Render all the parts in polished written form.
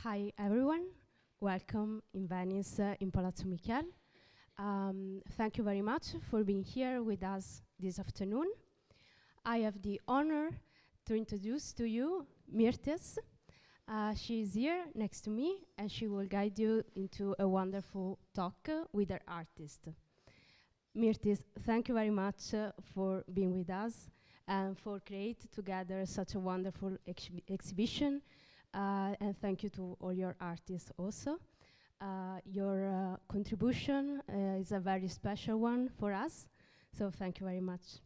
Hi everyone, welcome in Venice in Palazzo Michel. Thank you very much for being here with us this afternoon. I have the honor to introduce to you Myrtis. She is here next to me and she will guide you into a wonderful talk with her artist. Myrtis, thank you very much for being with us and for creating together such a wonderful exhibition. And thank you to all your artists also. Your contribution is a very special one for us, so thank you very much.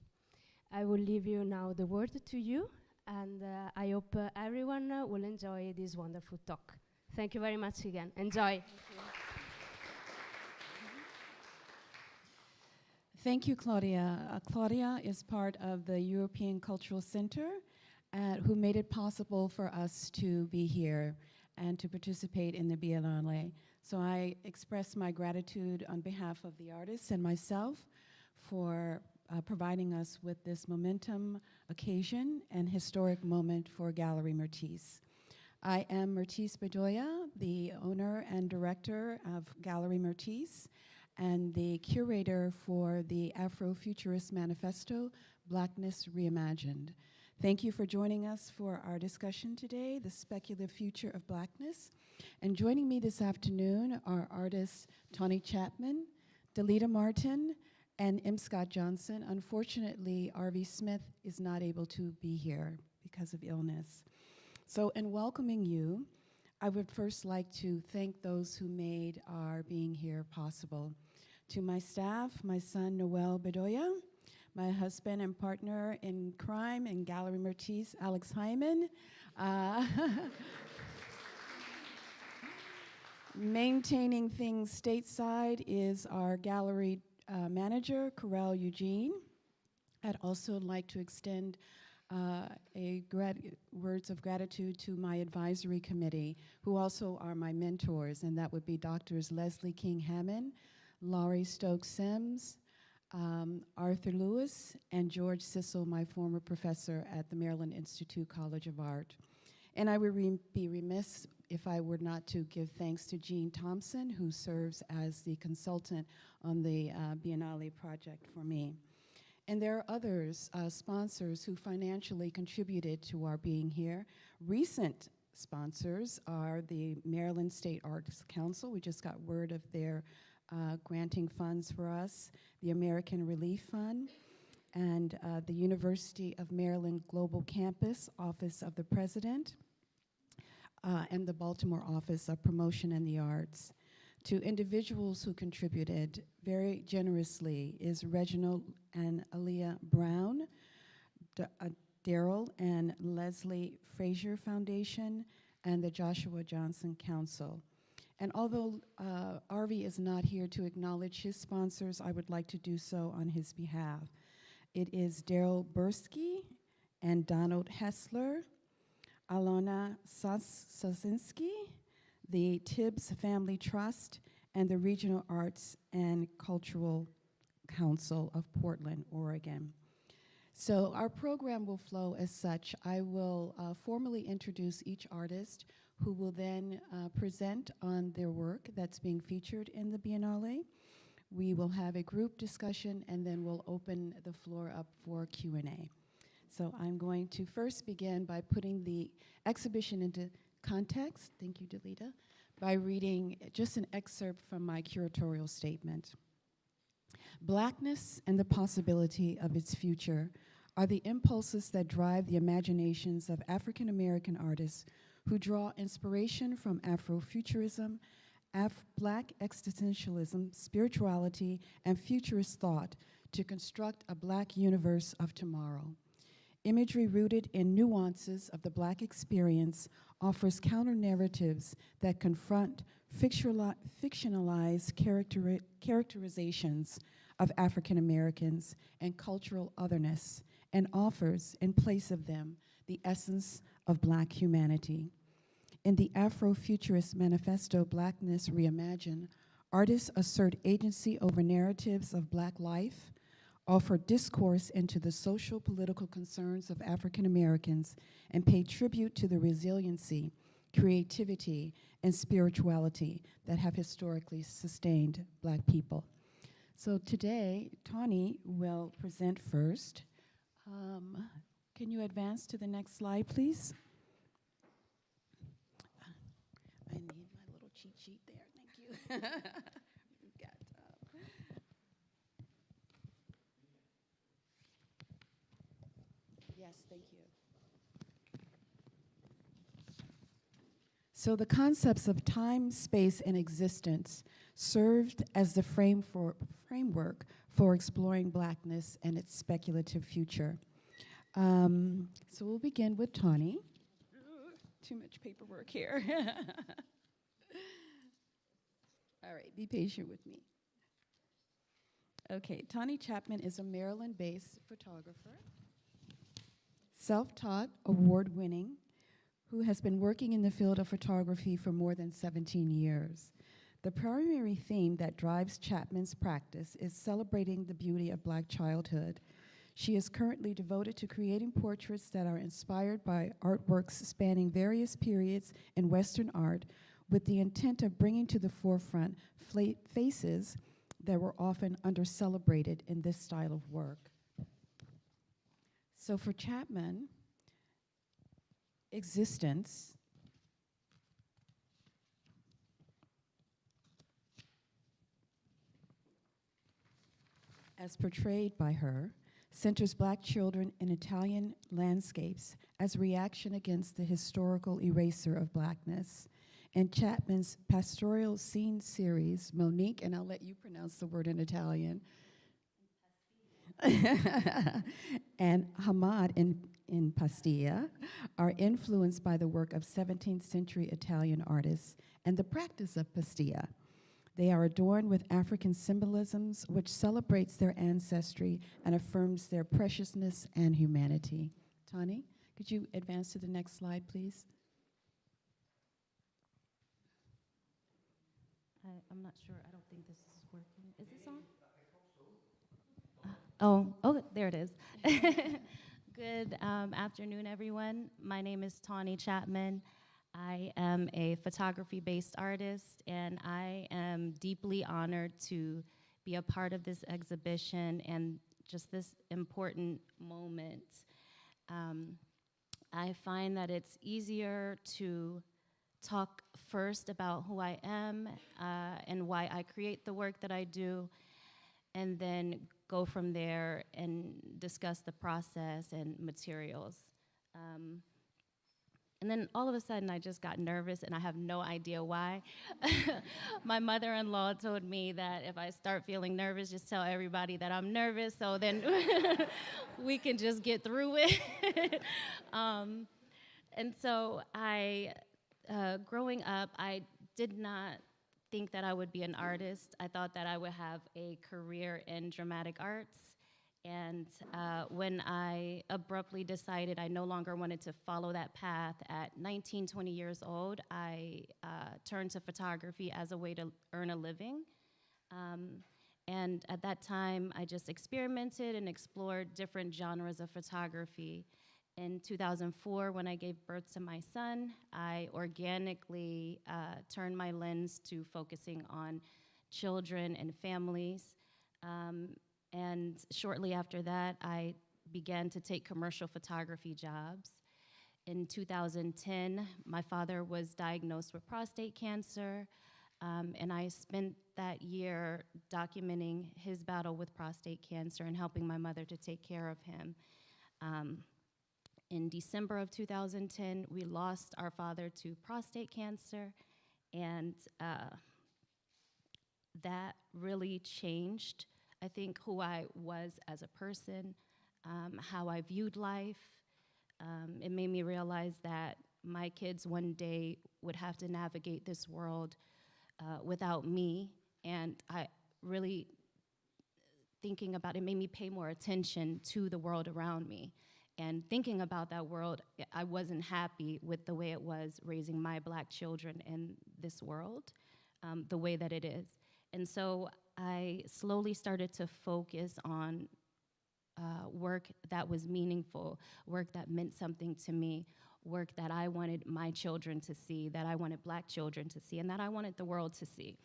I will leave you now the word to you, and I hope everyone will enjoy this wonderful talk. Thank you very much again. Enjoy. Thank you, Claudia. Claudia is part of the European Cultural Center, who made it possible for us to be here and to participate in the Biennale. So I express my gratitude on behalf of the artists and myself for providing us with this momentum occasion and historic moment for Gallery Martiz. I am Martiz Bedola, the owner and director of Gallery Martiz and the curator for the Afro-Futurist Manifesto, Blackness Reimagined. Thank you for joining us for our discussion today, The Speculative Future of Blackness. And joining me this afternoon are artists Tawny Chapman, Dalita Martin, and M. Scott Johnson. Unfortunately, R.V. Smith is not able to be here because of illness. So in welcoming you, I would first like to thank those who made our being here possible. To my staff, my son Noel Bedolla, my husband and partner in crime in Gallery Martiz, Alex Hyman. Maintaining things stateside is our gallery manager, Corel Eugene. I'd also like to extend words of gratitude to my advisory committee, who also are my mentors, and that would be Drs. Leslie King Hammond, Laurie Stokes Sims, Arthur Lewis, and George Sissel, my former professor at the Maryland Institute College of Art. And I would be remiss if I were not to give thanks to Jean Thompson, who serves as the consultant on the Biennale project for me. And there are others, sponsors, who financially contributed to our being here. Recent sponsors are the Maryland State Arts Council. We just got word of their granting funds for us, the American Relief Fund, and the University of Maryland Global Campus Office of the President, and the Baltimore Office of Promotion and the Arts. To individuals who contributed very generously is Reginald and Aaliyah Brown, Daryl and Leslie Frazier Foundation, and the Joshua Johnson Council. And although R.V. is not here to acknowledge his sponsors, I would like to do so on his behalf. It is Daryl Bursky and Donald Hessler, Alona Sosinski, the Tibbs Family Trust, and the Regional Arts and Cultural Council of Portland, Oregon. So our program will flow as such. I will formally introduce each artist, who will then present on their work that's being featured in the Biennale. We will have a group discussion, and then we'll open the floor up for Q&A. So I'm going to first begin by putting the exhibition into context, thank you, Delita, by reading just an excerpt from my curatorial statement. Blackness and the possibility of its future are the impulses that drive the imaginations of African American artists who draw inspiration from Afro-Futurism, Black existentialism, spirituality, and futurist thought to construct a Black universe of tomorrow. Imagery rooted in nuances of the Black experience offers counter-narratives that confront fictionalized characterizations of African Americans and cultural otherness, and offers, in place of them, the essence of Black humanity. In the Afro-Futurist Manifesto, Blackness Reimagined, artists assert agency over narratives of Black life, offer discourse into the social political concerns of African Americans, and pay tribute to the resiliency, creativity, and spirituality that have historically sustained Black people. So today, Tawny will present first. Can you advance to the next slide, please? I need my little cheat sheet there. Thank you. Yes, thank you. So the concepts of time, space, and existence served as the framework for exploring Blackness and its speculative future. So we'll begin with Tawny. Too much paperwork here. All right, be patient with me. Okay, Tawny Chapman is a Maryland-based photographer, self-taught, award-winning, who has been working in the field of photography for more than 17 years. The primary theme that drives Chapman's practice is celebrating the beauty of Black childhood. She is currently devoted to creating portraits that are inspired by artworks spanning various periods in Western art, with the intent of bringing to the forefront faces that were often under-celebrated in this style of work. So for Chatmon, existence as portrayed by her centers Black children in Italian landscapes as reaction against the historical eraser of Blackness. In Chapman's pastoral scene series, Monique, and I'll let you pronounce the word in Italian, and Hamad in Pastilla are influenced by the work of 17th century Italian artists and the practice of Pastilla. They are adorned with African symbolisms, which celebrates their ancestry and affirms their preciousness and humanity. Tawny, could you advance to the next slide, please? I'm not sure. I don't think this is working. Is this on? Oh, there it is. Good afternoon, everyone. My name is Tawny Chapman. I am a photography-based artist, and I am deeply honored to be a part of this exhibition and just this important moment. I find that it's easier to talk first about who I am and why I create the work that I do, and then go from there and discuss the process and materials. And then all of a sudden I just got nervous, and I have no idea why. My mother-in-law told me that if I start feeling nervous, just tell everybody that I'm nervous, so then we can just get through it. And so growing up, I did not think that I would be an artist. I thought that I would have a career in dramatic arts. And when I abruptly decided I no longer wanted to follow that path at 19, 20 years old, I turned to photography as a way to earn a living. And at that time, I just experimented and explored different genres of photography. In 2004, when I gave birth to my son, I organically turned my lens to focusing on children and families. And shortly after that, I began to take commercial photography jobs. In 2010, my father was diagnosed with prostate cancer, and I spent that year documenting his battle with prostate cancer and helping my mother to take care of him. In December of 2010, we lost our father to prostate cancer, and that really changed, I think, who I was as a person, how I viewed life. It made me realize that my kids one day would have to navigate this world without me, and I really, thinking about it, made me pay more attention to the world around me. And thinking about that world, I wasn't happy with the way it was raising my Black children in this world, the way that it is. And so I slowly started to focus on work that was meaningful, work that meant something to me, work that I wanted my children to see, that I wanted Black children to see, and that I wanted the world to see.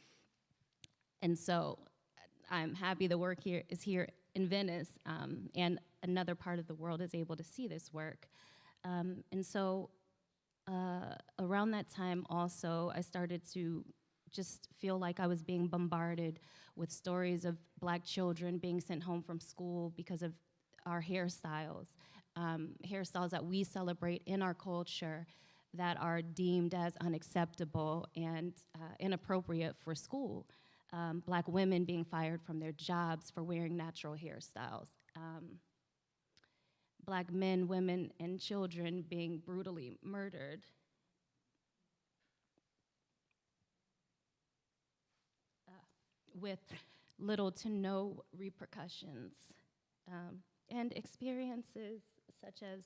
And so I'm happy the work here is here in Venice, and another part of the world is able to see this work. And so around that time also, I started to just feel like I was being bombarded with stories of Black children being sent home from school because of our hairstyles, hairstyles that we celebrate in our culture that are deemed as unacceptable and inappropriate for school. Black women being fired from their jobs for wearing natural hairstyles. Black men, women, and children being brutally murdered. With little to no repercussions. And experiences such as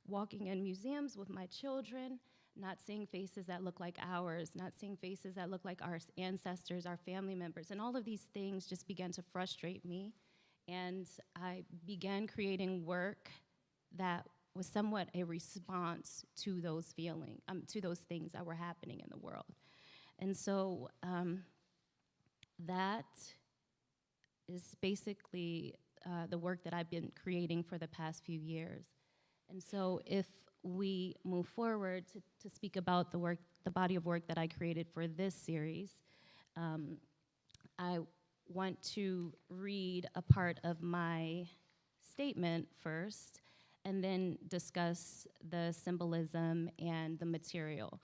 walking in museums with my children, not seeing faces that look like ours, not seeing faces that look like our ancestors, our family members, and all of these things just began to frustrate me. And I began creating work that was somewhat a response to those feelings, to those things that were happening in the world. And so that is basically the work that I've been creating for the past few years. And so if we move forward to speak about the work, the body of work that I created for this series, I want to read a part of my statement first, and then discuss the symbolism and the material.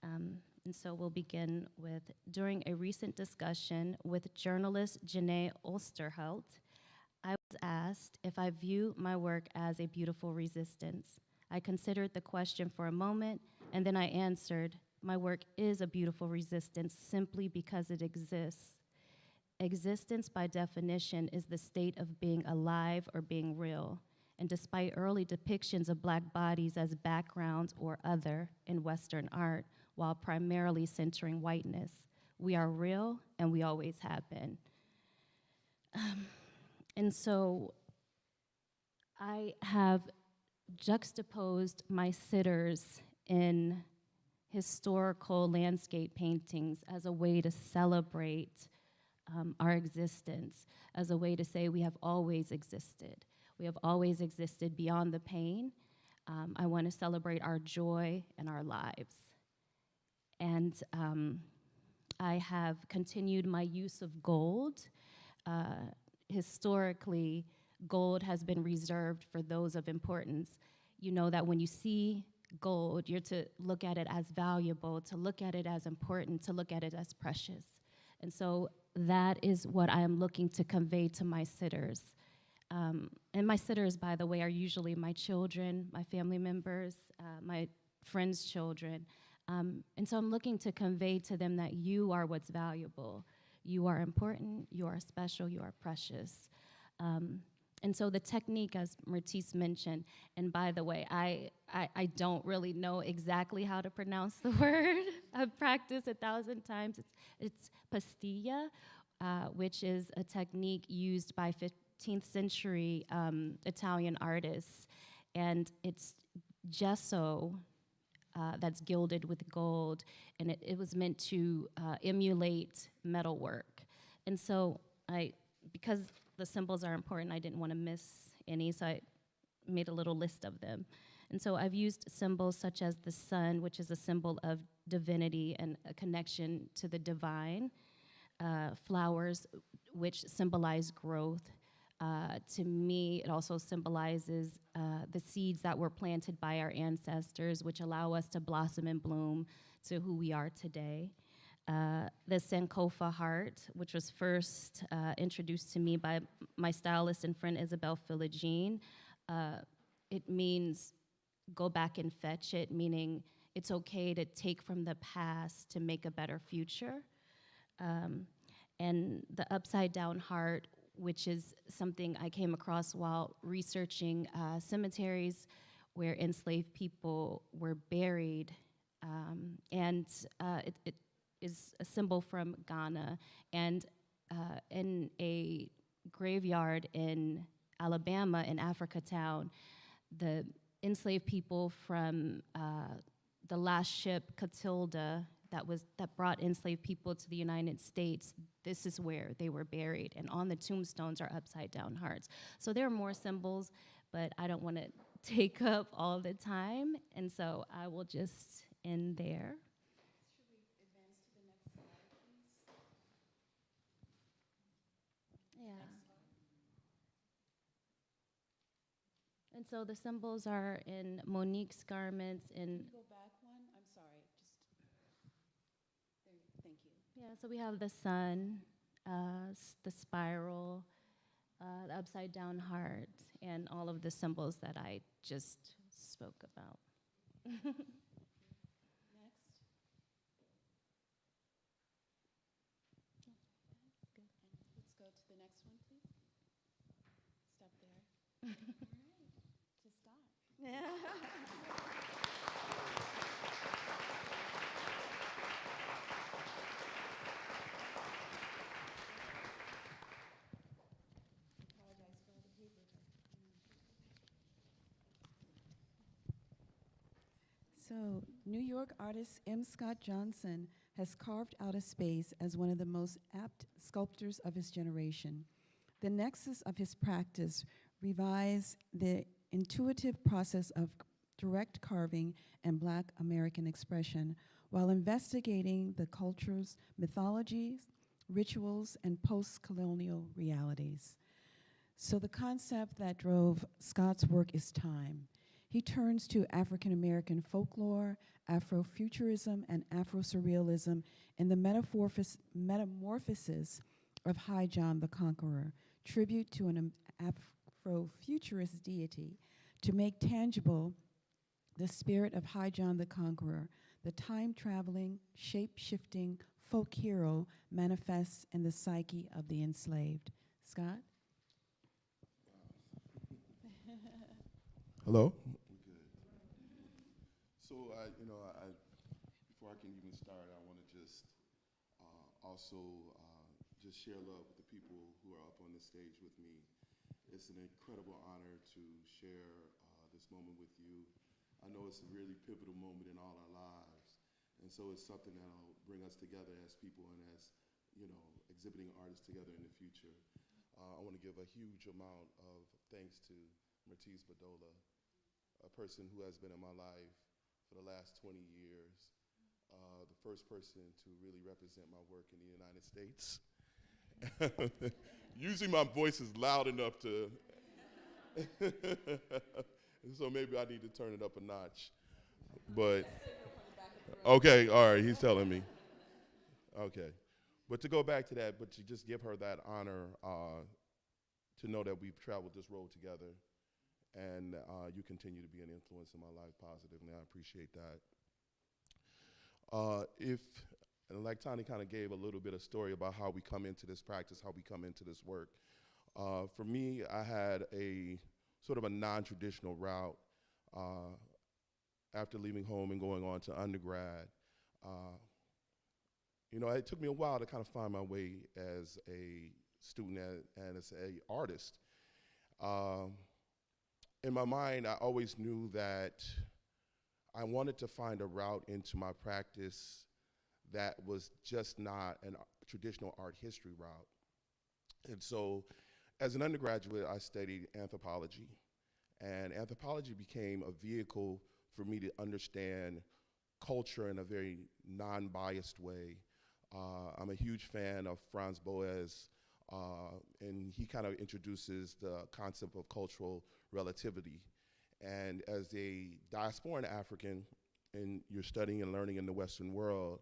And so we'll begin with, during a recent discussion with journalist Janae Osterholt, I was asked if I view my work as a beautiful resistance. I considered the question for a moment, and then I answered, my work is a beautiful resistance simply because it exists. Existence, by definition, is the state of being alive or being real. And despite early depictions of Black bodies as backgrounds or other in Western art, while primarily centering whiteness, we are real and we always have been. And so I have juxtaposed my sitters in historical landscape paintings as a way to celebrate our existence, as a way to say we have always existed. We have always existed beyond the pain. I want to celebrate our joy and our lives. And I have continued my use of gold. Historically, gold has been reserved for those of importance. You know that when you see gold, you're to look at it as valuable, to look at it as important, to look at it as precious. And so that is what I am looking to convey to my sitters. And my sitters, by the way, are usually my children, my family members, my friends' children. And so I'm looking to convey to them that you are what's valuable. You are important, you are special, you are precious. And so the technique, as Martiz mentioned, and by the way, I don't really know exactly how to pronounce the word. I've practiced 1,000 times. It's pastilla, which is a technique used by 15th century Italian artists. And it's gesso that's gilded with gold, and it was meant to emulate metalwork. And so because the symbols are important, I didn't want to miss any, so I made a little list of them. And so I've used symbols such as the sun, which is a symbol of divinity and a connection to the divine, flowers, which symbolize growth. To me, it also symbolizes the seeds that were planted by our ancestors, which allow us to blossom and bloom to who we are today. The Sankofa Heart, which was first introduced to me by my stylist and friend Isabel Philogene. It means go back and fetch it, meaning it's okay to take from the past to make a better future. And the Upside Down Heart, which is something I came across while researching cemeteries where enslaved people were buried. And it is a symbol from Ghana. And in a graveyard in Alabama, in Africatown, the enslaved people from the last ship, Catilda, that brought enslaved people to the United States. This is where they were buried, and on the tombstones are upside down hearts. So there are more symbols, but I don't want to take up all the time, and so I will just end there. Should we advance to the next slide, please? Yeah. And so the symbols are in Monique's garments. Can you go back one? I'm sorry. Just there. Thank you. Yeah, so we have the sun, the spiral, the upside down heart, and all of the symbols that I just spoke about. Next. Let's go to the next one, please. Stop there. To stop. Apologize for all the paper. So, New York artist M. Scott Johnson has carved out a space as one of the most apt sculptors of his generation. The nexus of his practice revives the intuitive process of direct carving and Black American expression while investigating the culture's mythologies, rituals, and post-colonial realities. So the concept that drove Scott's work is time. He turns to African American folklore, Afro-Futurism, and Afro-Surrealism in the metamorphosis of High John the Conqueror, tribute to an Afro-Futurist deity, to make tangible the spirit of High John the Conqueror. The time-traveling, shape-shifting folk hero manifests in the psyche of the enslaved. Scott? Hello? Good. So, before I can even start, I want to just also just share love with the people who are up on the stage with me. It's an incredible honor to share this moment with you. I know it's a really pivotal moment in all our lives, and so it's something that'll bring us together as people and as, exhibiting artists together in the future. I want to give a huge amount of thanks to Martiz Bedola, a person who has been in my life for the last 20 years, the first person to really represent my work in the United States. Usually my voice is loud enough to, so maybe I need to turn it up a notch. But, okay, all right, he's telling me. Okay, but to go back to that, but to just give her that honor, to know that we've traveled this road together, and you continue to be an influence in my life positively. I appreciate that. And like Tawny kind of gave a little bit of story about how we come into this practice, how we come into this work. For me, I had a sort of a non-traditional route after leaving home and going on to undergrad. It took me a while to kind of find my way as a student and as an artist. In my mind, I always knew that I wanted to find a route into my practice that was just not a traditional art history route. And so, as an undergraduate, I studied anthropology. And anthropology became a vehicle for me to understand culture in a very non-biased way. I'm a huge fan of Franz Boas, and he kind of introduces the concept of cultural relativity. And as a diasporan African, and you're studying and learning in the Western world,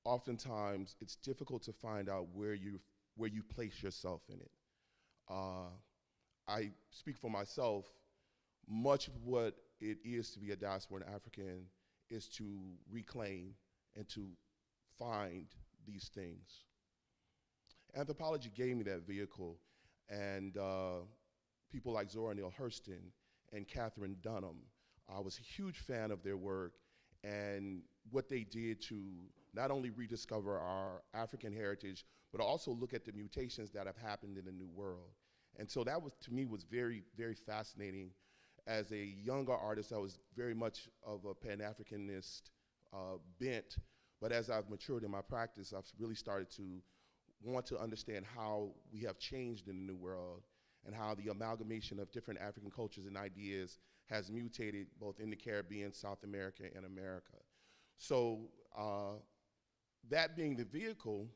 oftentimes it's difficult to find out where you place yourself in it. I speak for myself. Much of what it is to be a diasporan African is to reclaim and to find these things. Anthropology gave me that vehicle, and people like Zora Neale Hurston and Catherine Dunham, I was a huge fan of their work and what they did to not only rediscover our African heritage, but also look at the mutations that have happened in the New World. And so that was, to me, was very, very fascinating. As a younger artist, I was very much of a Pan-Africanist bent, but as I've matured in my practice, I've really started to want to understand how we have changed in the New World and how the amalgamation of different African cultures and ideas has mutated both in the Caribbean, South America, and America. So that being the vehicle,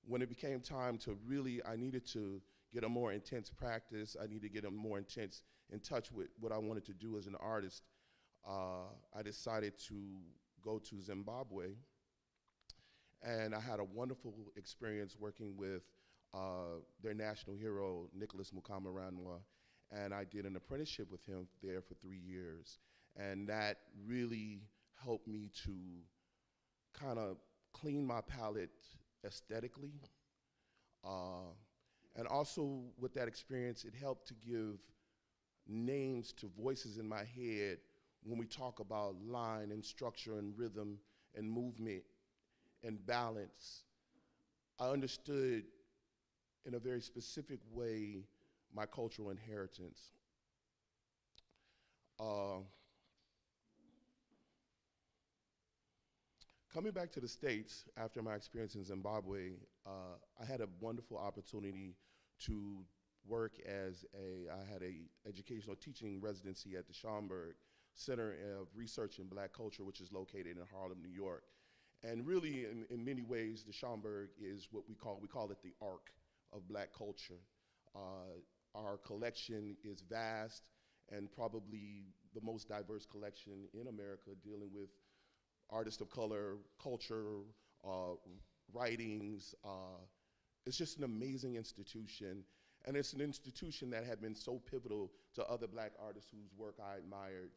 when it became time to really, I needed to get a more intense practice, I needed to get a more intense in touch with what I wanted to do as an artist, I decided to go to Zimbabwe. And I had a wonderful experience working with their national hero, Nicholas Mukamara, and I did an apprenticeship with him there for 3 years. And that really helped me to kind of clean my palette aesthetically. And also with that experience, it helped to give names to voices in my head when we talk about line and structure and rhythm and movement and balance. I understood in a very specific way my cultural inheritance. Coming back to the States after my experience in Zimbabwe, I had a wonderful opportunity to work as I had a educational teaching residency at the Schomburg Center of Research in Black Culture, which is located in Harlem, New York. And really, in many ways, the Schomburg is what we call it the Ark of Black culture. Our collection is vast and probably the most diverse collection in America, dealing with artists of color, culture, writings. It's just an amazing institution. And it's an institution that had been so pivotal to other Black artists whose work I admired.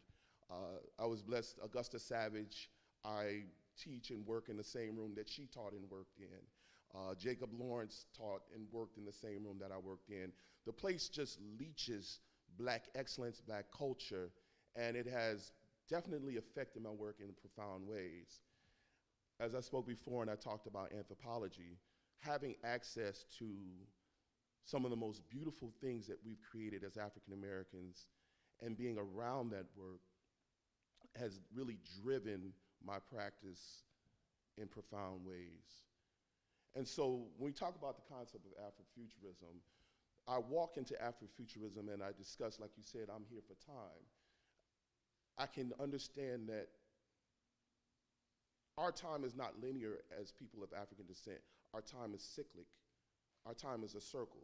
I was blessed, Augusta Savage, I teach and work in the same room that she taught and worked in. Jacob Lawrence taught and worked in the same room that I worked in. The place just leaches Black excellence, Black culture, and it has definitely affected my work in profound ways. As I spoke before and I talked about anthropology, having access to some of the most beautiful things that we've created as African Americans and being around that work has really driven my practice in profound ways. And so when we talk about the concept of Afrofuturism, I walk into Afrofuturism and I discuss, like you said, I'm here for time. I can understand that our time is not linear as people of African descent. Our time is cyclic. Our time is a circle.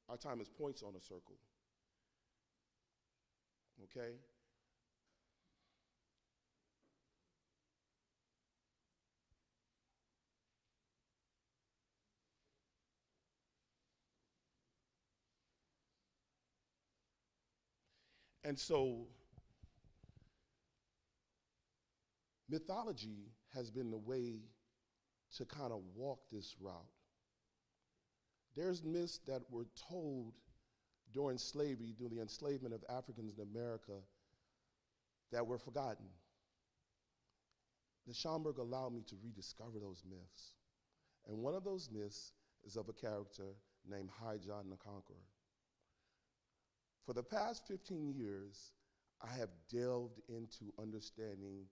Our time is points on a circle. Okay? And so mythology has been the way to kind of walk this route. There's myths that were told during slavery, during the enslavement of Africans in America, that were forgotten. The Schomburg allowed me to rediscover those myths. And one of those myths is of a character named High John the Conqueror. For the past 15 years, I have delved into understanding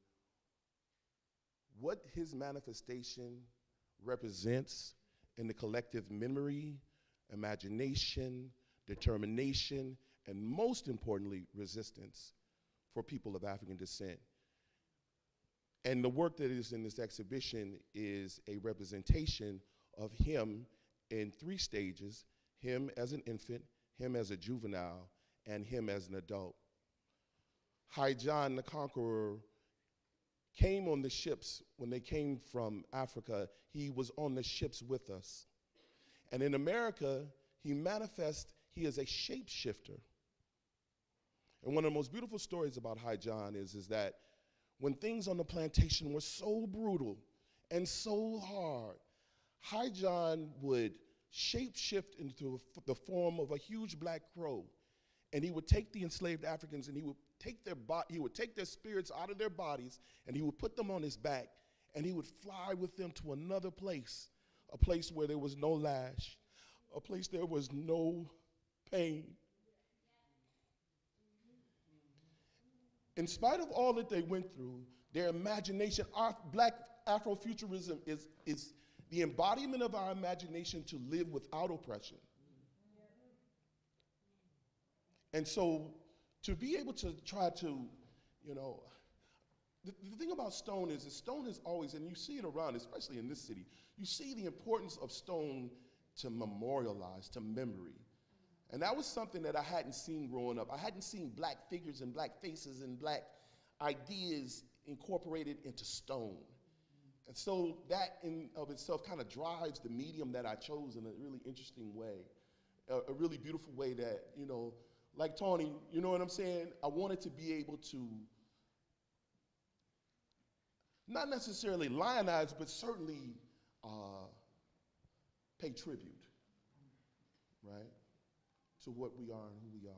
what his manifestation represents in the collective memory, imagination, determination, and most importantly, resistance for people of African descent. And the work that is in this exhibition is a representation of him in 3 stages: him as an infant, him as a juvenile, and him as an adult. High John the Conqueror came on the ships when they came from Africa. He was on the ships with us. And in America, he manifests, he is a shapeshifter. And one of the most beautiful stories about High John is that when things on the plantation were so brutal and so hard, High John would shapeshift into the form of a huge black crow. And he would take the enslaved Africans and he would take their spirits out of their bodies and he would put them on his back and he would fly with them to another place, a place where there was no lash, a place there was no pain. In spite of all that they went through, their imagination, our Black Afrofuturism is the embodiment of our imagination to live without oppression. And so to be able to try to, you know, the thing about stone is that stone has always, and you see it around, especially in this city, you see the importance of stone to memorialize, to memory. And that was something that I hadn't seen growing up. I hadn't seen Black figures and Black faces and Black ideas incorporated into stone. And so that in of itself kind of drives the medium that I chose in a really interesting way, a really beautiful way that, you know, like Tawny, you know what I'm saying? I wanted to be able to not necessarily lionize, but certainly pay tribute, right, to what we are and who we are.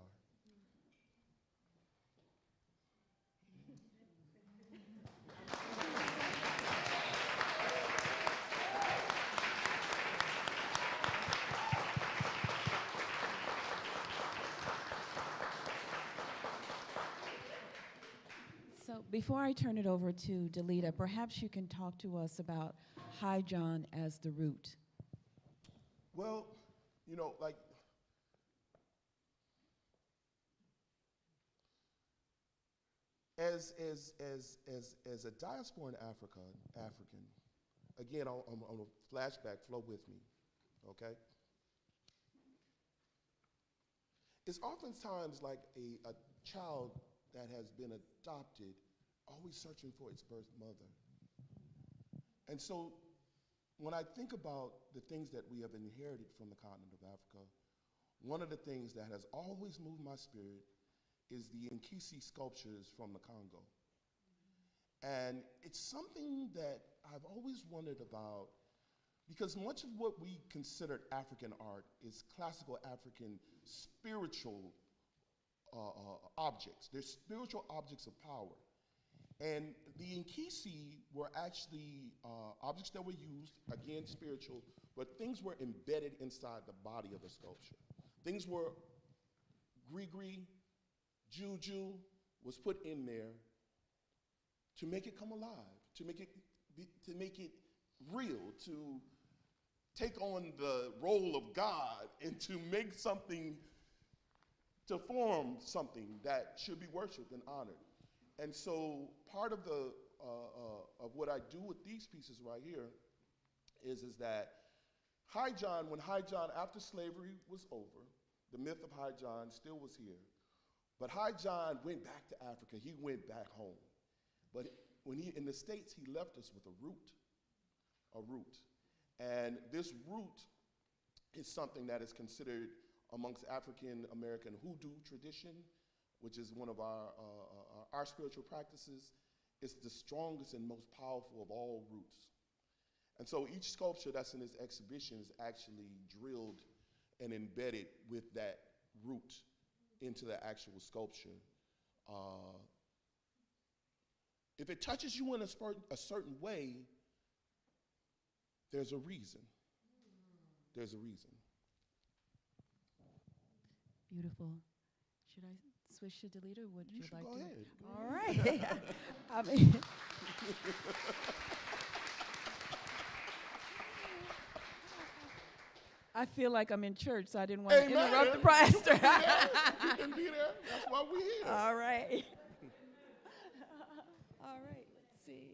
So before I turn it over to Delita, perhaps you can talk to us about High John as the root. Well, you know, like, as a diaspora in African, again, I'm a flashback, flow with me, okay? It's oftentimes like a child that has been adopted, always searching for its birth mother. And so when I think about the things that we have inherited from the continent of Africa, one of the things that has always moved my spirit is the Inquisi Sculptures from the Congo. And it's something that I've always wondered about, because much of what we consider African art is classical African spiritual objects. They're spiritual objects of power. And the Inquisi were actually objects that were used, again, spiritual, but things were embedded inside the body of the sculpture. Things were gree-gree, juju was put in there to make it come alive, to make it real, to take on the role of God and to make something, to form something that should be worshiped and honored. And so part of the of what I do with these pieces right here is that High John, when High John, after slavery was over, the myth of High John still was here. But High John went back to Africa. He went back home. But when he in the States, he left us with a root. And this root is something that is considered amongst African American hoodoo tradition, which is one of our spiritual practices. It's the strongest and most powerful of all roots. And so each sculpture that's in this exhibition is actually drilled and embedded with that root into the actual sculpture. If it touches you in a certain way, there's a reason. There's a reason. Beautiful. Should I switch to Delita? Would you like go to? ahead. All right. I mean, I feel like I'm in church, so I didn't want to interrupt the pastor. You can be there. That's why we're here. All right. All right. Let's see.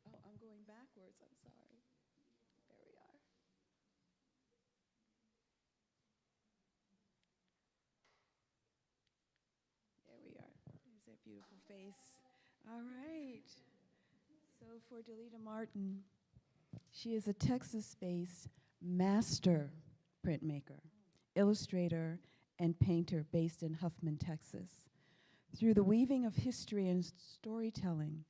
Oh, I'm going backwards. I'm sorry. There we are. There we are. There's that beautiful face. All right. So for Dalita Martin, she is a Texas-based master printmaker, illustrator, and painter based in Huffman, Texas. Through the weaving of history and storytelling,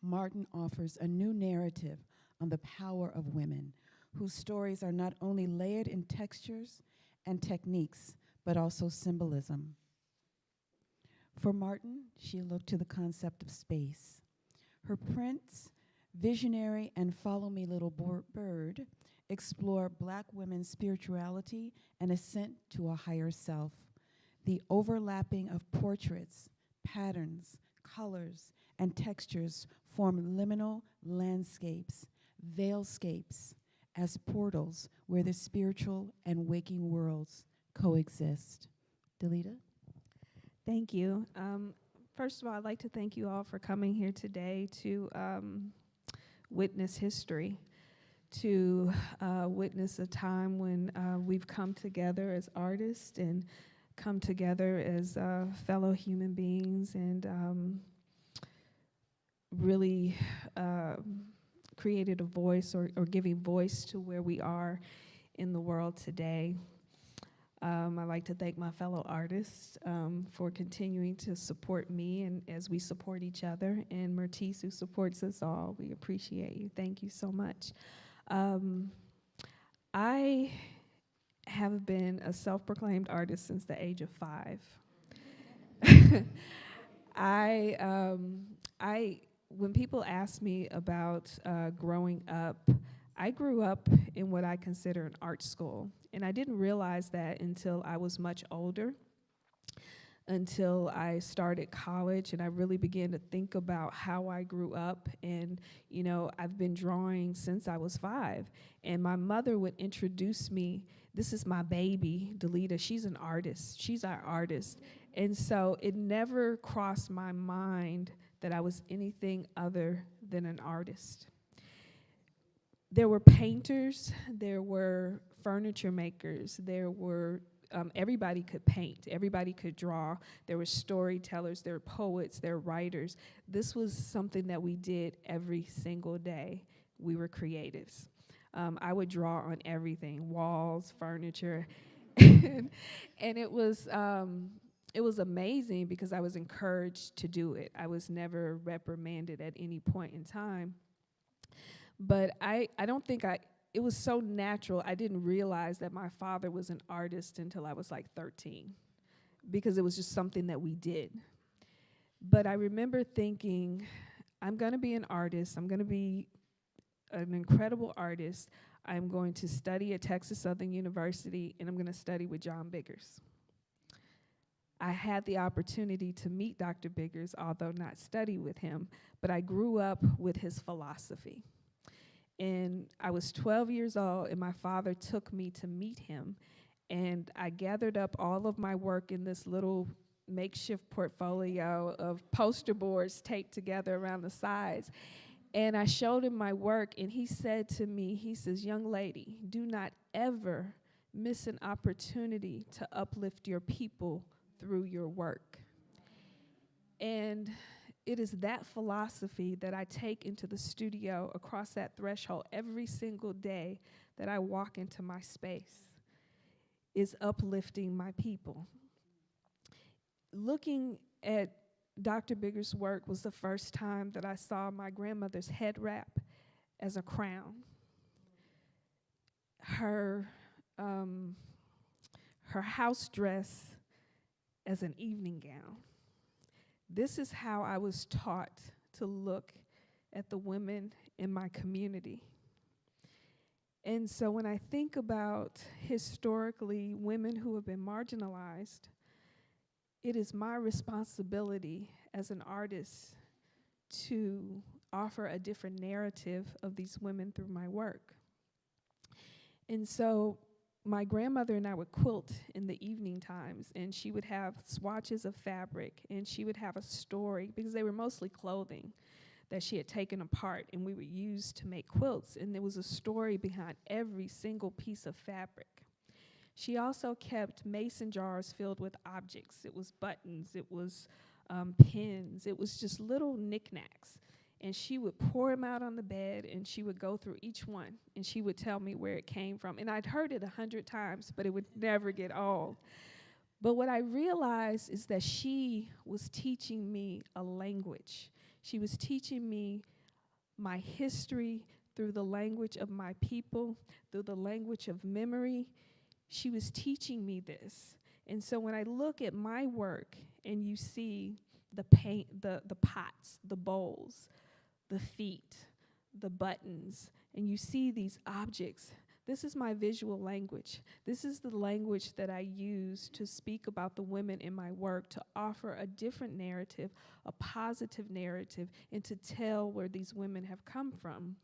Martin offers a new narrative on the power of women, whose stories are not only layered in textures and techniques, but also symbolism. For Martin, she looked to the concept of space. Her prints, Visionary and Follow Me Little Bird, explore Black women's spirituality and ascent to a higher self. The overlapping of portraits, patterns, colors, and textures form liminal landscapes, veilscapes, as portals where the spiritual and waking worlds coexist. Delita? Thank you. First of all, I'd like to thank you all for coming here today to witness history, to witness a time when we've come together as artists and come together as fellow human beings and really created a voice or giving voice to where we are in the world today. I'd like to thank my fellow artists for continuing to support me and as we support each other, and Martiz, who supports us all. We appreciate you. Thank you so much. I have been a self-proclaimed artist since the age of 5. When people ask me about growing up, I grew up in what I consider an art school, and I didn't realize that until I was much older, until I started college, and I really began to think about how I grew up. And, you know, I've been drawing since I was 5, and my mother would introduce me, this is my baby, Delita, she's an artist, she's our artist. And so it never crossed my mind that I was anything other than an artist. There were painters, there were furniture makers, there were, everybody could paint, everybody could draw, there were storytellers, there were poets, there were writers. This was something that we did every single day. We were creatives. I would draw on everything, walls, furniture, and it was amazing because I was encouraged to do it. I was never reprimanded at any point in time. But I don't think it was so natural, I didn't realize that my father was an artist until I was like 13, because it was just something that we did. But I remember thinking, I'm gonna be an artist, I'm gonna be an incredible artist, I'm going to study at Texas Southern University, and I'm gonna study with John Biggers. I had the opportunity to meet Dr. Biggers, although not study with him, but I grew up with his philosophy. And I was 12 years old, and my father took me to meet him. And I gathered up all of my work in this little makeshift portfolio of poster boards taped together around the sides. And I showed him my work, and he said to me, he says, "Young lady, do not ever miss an opportunity to uplift your people through your work." And it is that philosophy that I take into the studio across that threshold every single day that I walk into my space, is uplifting my people. Looking at Dr. Biggers' work was the first time that I saw my grandmother's head wrap as a crown. Her house dress as an evening gown. This is how I was taught to look at the women in my community. And so when I think about historically women who have been marginalized, it is my responsibility as an artist to offer a different narrative of these women through my work. And so my grandmother and I would quilt in the evening times, and she would have swatches of fabric, and she would have a story, because they were mostly clothing that she had taken apart and we would use to make quilts, and there was a story behind every single piece of fabric. She also kept mason jars filled with objects. It was buttons, it was pins, it was just little knickknacks. And she would pour them out on the bed, and she would go through each one, and she would tell me where it came from. And I'd heard it 100 times, but it would never get old. But what I realized is that she was teaching me a language. She was teaching me my history through the language of my people, through the language of memory. She was teaching me this. And so when I look at my work and you see the paint, the pots, the bowls, the feet, the buttons, and you see these objects This is my visual language. This is the language that I use to speak about the women in my work, to offer a different narrative, a positive narrative, and to tell where these women have come from.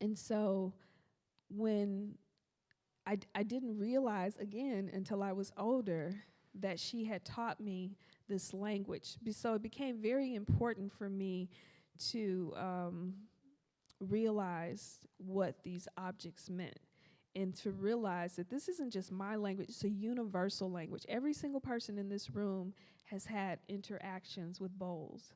And so when I didn't realize, again, until I was older, that she had taught me this language. So it became very important for me to realize what these objects meant, and to realize that this isn't just my language, it's a universal language. Every single person in this room has had interactions with bowls,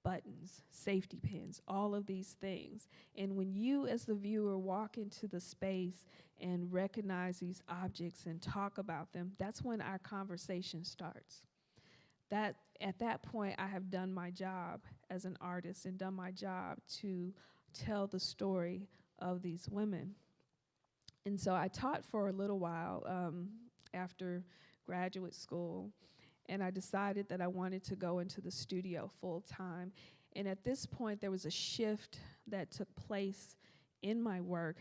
buttons, safety pins, all of these things. And when you as the viewer walk into the space and recognize these objects and talk about them, that's when our conversation starts. That at that point, I have done my job as an artist and done my job to tell the story of these women. And so I taught for a little while after graduate school, and I decided that I wanted to go into the studio full time. And at this point, there was a shift that took place in my work,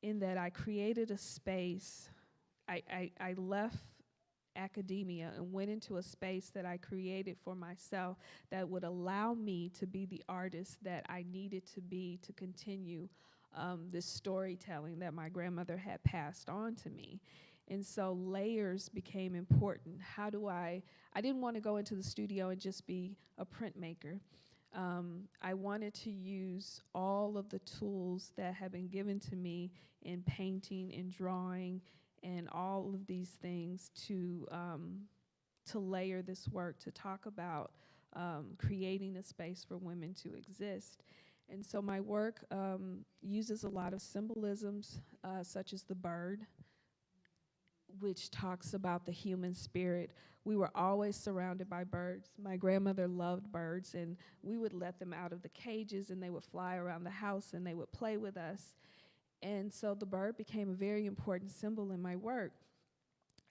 in that I created a space. I left academia and went into a space that I created for myself that would allow me to be the artist that I needed to be to continue this storytelling that my grandmother had passed on to me. And so layers became important. I didn't want to go into the studio and just be a printmaker. I wanted to use all of the tools that have been given to me in painting and drawing and all of these things to layer this work, to talk about creating a space for women to exist. And so my work uses a lot of symbolisms, such as the bird, which talks about the human spirit. We were always surrounded by birds. My grandmother loved birds, and we would let them out of the cages, and they would fly around the house, and they would play with us. And so the bird became a very important symbol in my work,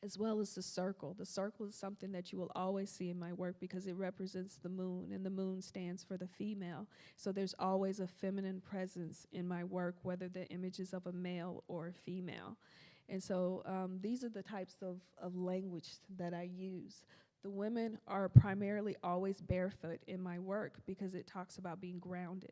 as well as the circle. The circle is something that you will always see in my work because it represents the moon, and the moon stands for the female. So there's always a feminine presence in my work, whether the image is of a male or a female. And so these are the types of language that I use. The women are primarily always barefoot in my work because it talks about being grounded.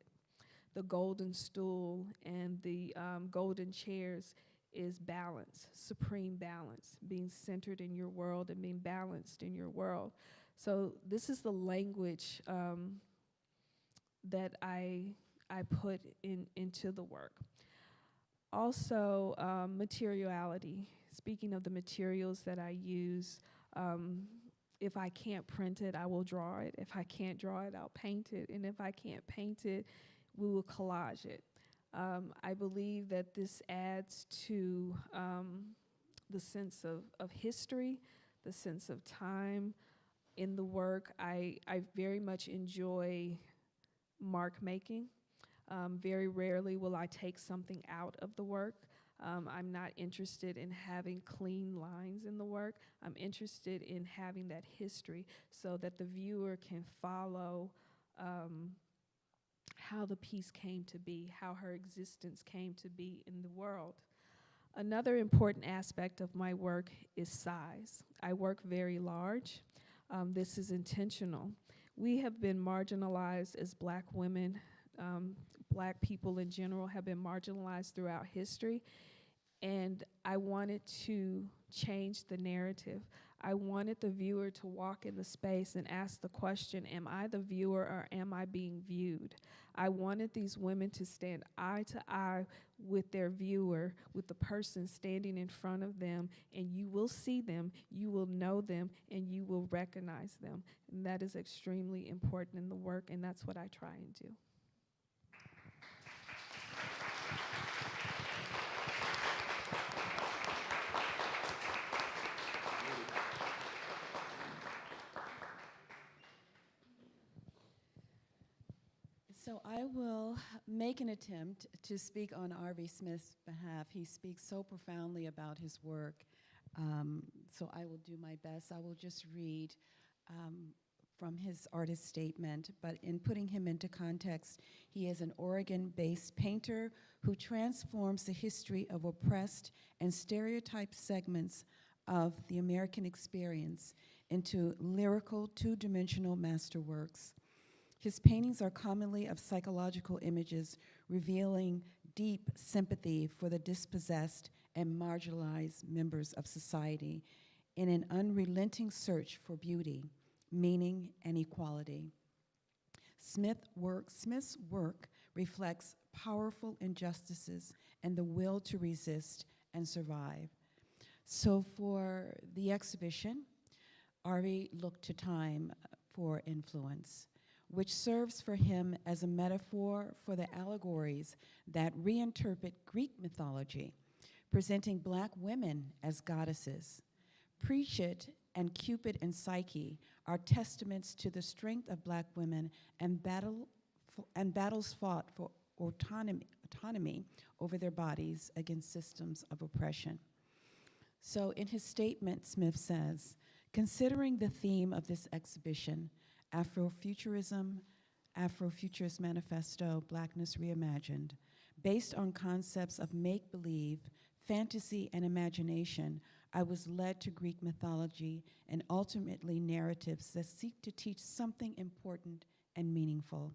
The golden stool and the golden chairs is balance, supreme balance, being centered in your world and being balanced in your world. So this is the language that I put into the work. Also, materiality. Speaking of the materials that I use, if I can't print it, I will draw it. If I can't draw it, I'll paint it. And if I can't paint it, we will collage it. I believe that this adds to the sense of history, the sense of time in the work. I very much enjoy mark making. Very rarely will I take something out of the work. I'm not interested in having clean lines in the work. I'm interested in having that history so that the viewer can follow how the piece came to be, how her existence came to be in the world. Another important aspect of my work is size. I work very large. This is intentional. We have been marginalized as Black women. Black people in general have been marginalized throughout history, and I wanted to change the narrative. I wanted the viewer to walk in the space and ask the question, am I the viewer or am I being viewed? I wanted these women to stand eye to eye with their viewer, with the person standing in front of them, and you will see them, you will know them, and you will recognize them. And that is extremely important in the work, and that's what I try and do. So I will make an attempt to speak on R.B. Smith's behalf. He speaks so profoundly about his work. So I will do my best. I will just read from his artist statement, but in putting him into context, he is an Oregon-based painter who transforms the history of oppressed and stereotyped segments of the American experience into lyrical, two-dimensional masterworks. His paintings are commonly of psychological images revealing deep sympathy for the dispossessed and marginalized members of society in an unrelenting search for beauty, meaning, and equality. Smith's work reflects powerful injustices and the will to resist and survive. So for the exhibition, Arvi looked to time for influence, which serves for him as a metaphor for the allegories that reinterpret Greek mythology, presenting Black women as goddesses. Preach It and Cupid and Psyche are testaments to the strength of Black women and battles fought for autonomy over their bodies against systems of oppression. So in his statement, Smith says, considering the theme of this exhibition, Afro-Futurism, Afro-Futurist Manifesto, Blackness Reimagined, based on concepts of make-believe, fantasy, and imagination, I was led to Greek mythology and ultimately narratives that seek to teach something important and meaningful.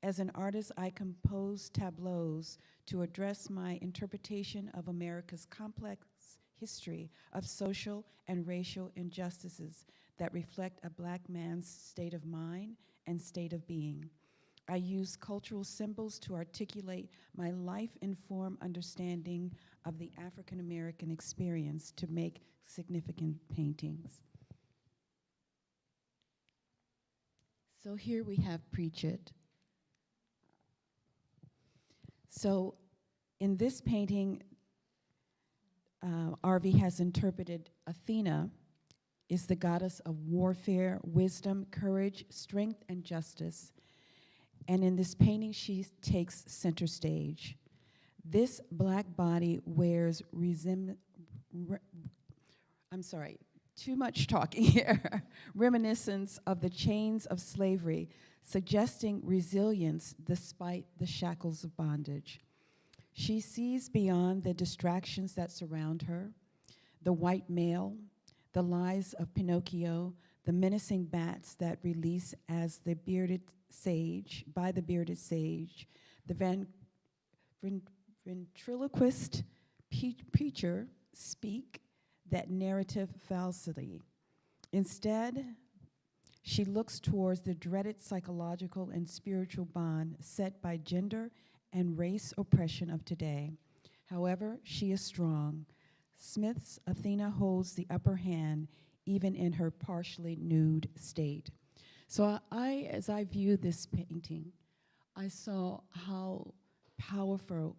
As an artist, I compose tableaus to address my interpretation of America's complex history of social and racial injustices that reflect a Black man's state of mind and state of being. I use cultural symbols to articulate my life-informed understanding of the African American experience to make significant paintings. So here we have Preach It. So in this painting, Arvi has interpreted Athena is the goddess of warfare, wisdom, courage, strength, and justice. And in this painting, she takes center stage. This Black body wears too much talking here, reminiscence of the chains of slavery, suggesting resilience despite the shackles of bondage. She sees beyond the distractions that surround her, the white male, the lies of Pinocchio, the menacing bats that release as the bearded sage, by the bearded sage, the ventriloquist preacher speak that narrative falsity. Instead, she looks towards the dreaded psychological and spiritual bond set by gender and race oppression of today. However, she is strong. Smith's Athena holds the upper hand even in her partially nude state. So as I viewed this painting, I saw how powerful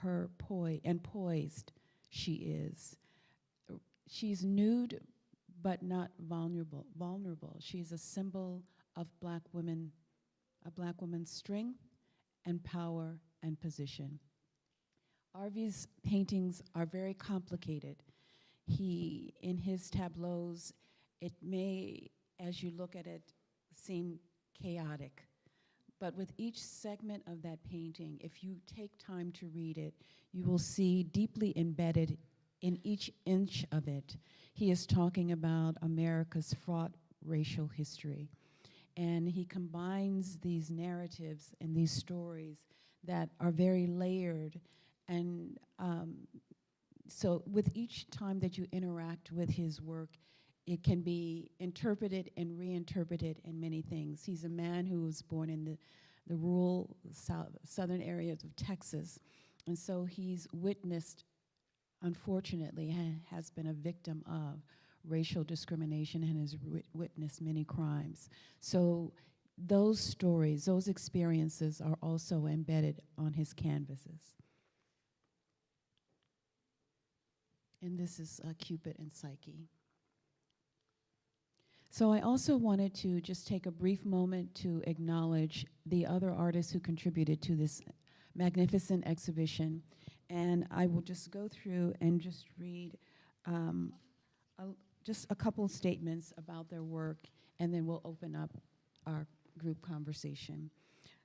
her poised she is. She's nude, but not vulnerable. She's a symbol of Black women, a Black woman's strength and power and position. Arvi's paintings are very complicated. In his tableaus, it may, as you look at it, seem chaotic. But with each segment of that painting, if you take time to read it, you will see deeply embedded in each inch of it, he is talking about America's fraught racial history. And he combines these narratives and these stories that are very layered. And so with each time that you interact with his work, it can be interpreted and reinterpreted in many things. He's a man who was born in the rural southern areas of Texas. And so he's witnessed, unfortunately, has been a victim of racial discrimination and has witnessed many crimes. So those stories, those experiences are also embedded on his canvases. And this is Cupid and Psyche. So I also wanted to just take a brief moment to acknowledge the other artists who contributed to this magnificent exhibition. And I will just go through and just read just a couple of statements about their work, and then we'll open up our group conversation.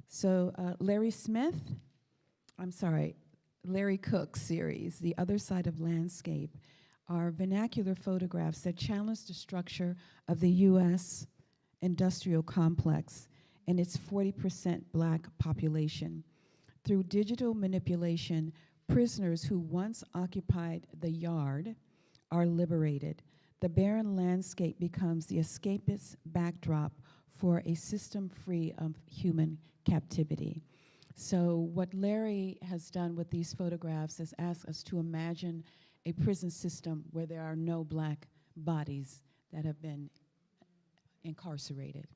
So Larry Cook's series, The Other Side of Landscape, are vernacular photographs that challenge the structure of the U.S. industrial complex and its 40% Black population. Through digital manipulation, prisoners who once occupied the yard are liberated. The barren landscape becomes the escapist backdrop for a system free of human captivity. So what Larry has done with these photographs is ask us to imagine a prison system where there are no Black bodies that have been incarcerated.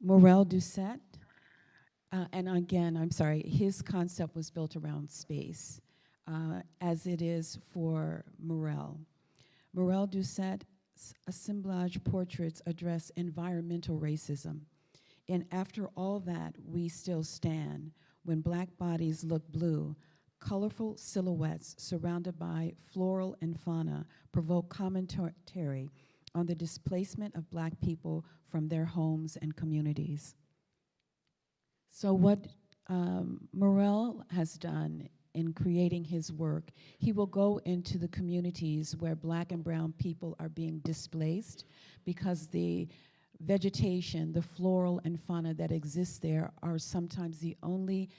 Morel Doucet, and again, I'm sorry, his concept was built around space, as it is for Morel. Morel Doucet's assemblage portraits address environmental racism. And after all that, we still stand. When Black bodies look blue, colorful silhouettes surrounded by floral and fauna provoke commentary on the displacement of Black people from their homes and communities. So what Morel has done in creating his work, he will go into the communities where Black and brown people are being displaced because the vegetation, the floral and fauna that exists there are sometimes the only,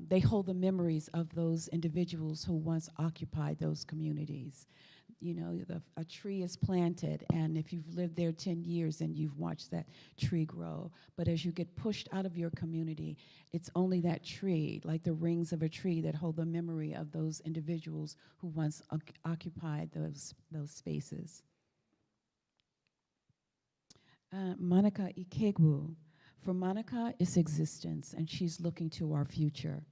they hold the memories of those individuals who once occupied those communities. You know, a tree is planted, and if you've lived there 10 years and you've watched that tree grow, but as you get pushed out of your community, it's only that tree, like the rings of a tree, that hold the memory of those individuals who once occupied those spaces. Monica Ikegwu. For Monica, it's existence, and she's looking to our future.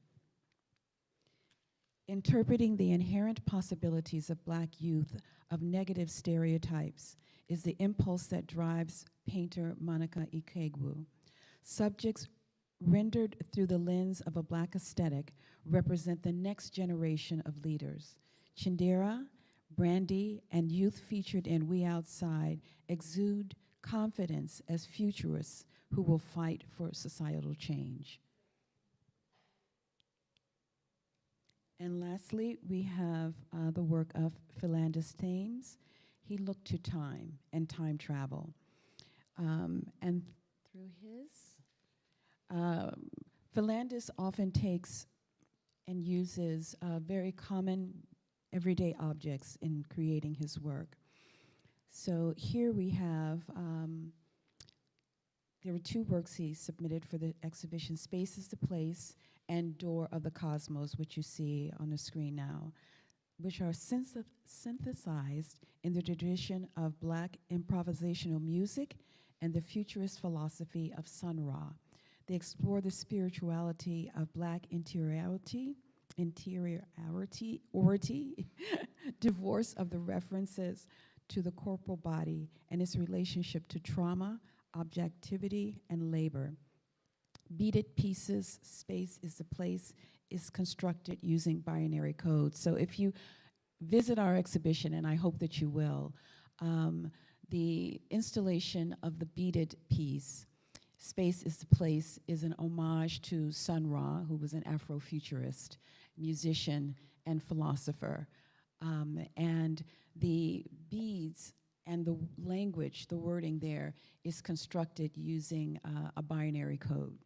Interpreting the inherent possibilities of Black youth of negative stereotypes is the impulse that drives painter Monica Ikegwu. Subjects rendered through the lens of a Black aesthetic represent the next generation of leaders. Chindera, Brandy, and youth featured in We Outside exude confidence as futurists who will fight for societal change. And lastly, we have the work of Philandis Thames. He looked to time and time travel. And through his, Philandis often takes and uses very common everyday objects in creating his work. So here we have, there were two works he submitted for the exhibition, Space is the Place and Door of the Cosmos, which you see on the screen now, which are synthesized in the tradition of Black improvisational music and the futurist philosophy of Sun Ra. They explore the spirituality of Black interiority, divorce of the references to the corporal body and its relationship to trauma, objectivity, and labor. Beaded pieces, Space is the Place, is constructed using binary code. So if you visit our exhibition, and I hope that you will, the installation of the beaded piece, Space is the Place, is an homage to Sun Ra, who was an Afro-Futurist musician and philosopher. And the beads and the language, the wording there, is constructed using a binary code.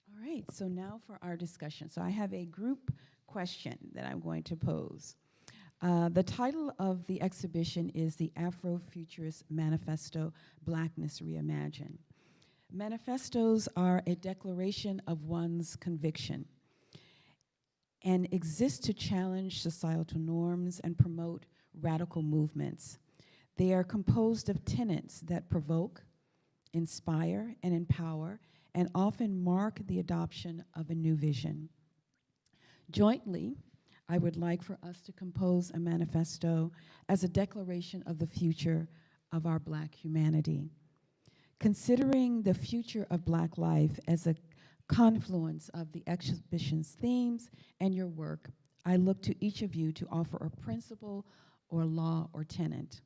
All right, so now for our discussion. So I have a group question that I'm going to pose. The title of the exhibition is the Afro-Futurist Manifesto, Blackness Reimagined. Manifestos are a declaration of one's conviction and exist to challenge societal norms and promote radical movements. They are composed of tenets that provoke, inspire, and empower, and often mark the adoption of a new vision. Jointly, I would like for us to compose a manifesto as a declaration of the future of our Black humanity. Considering the future of Black life as a confluence of the exhibition's themes and your work, I look to each of you to offer a principle or law or tenet.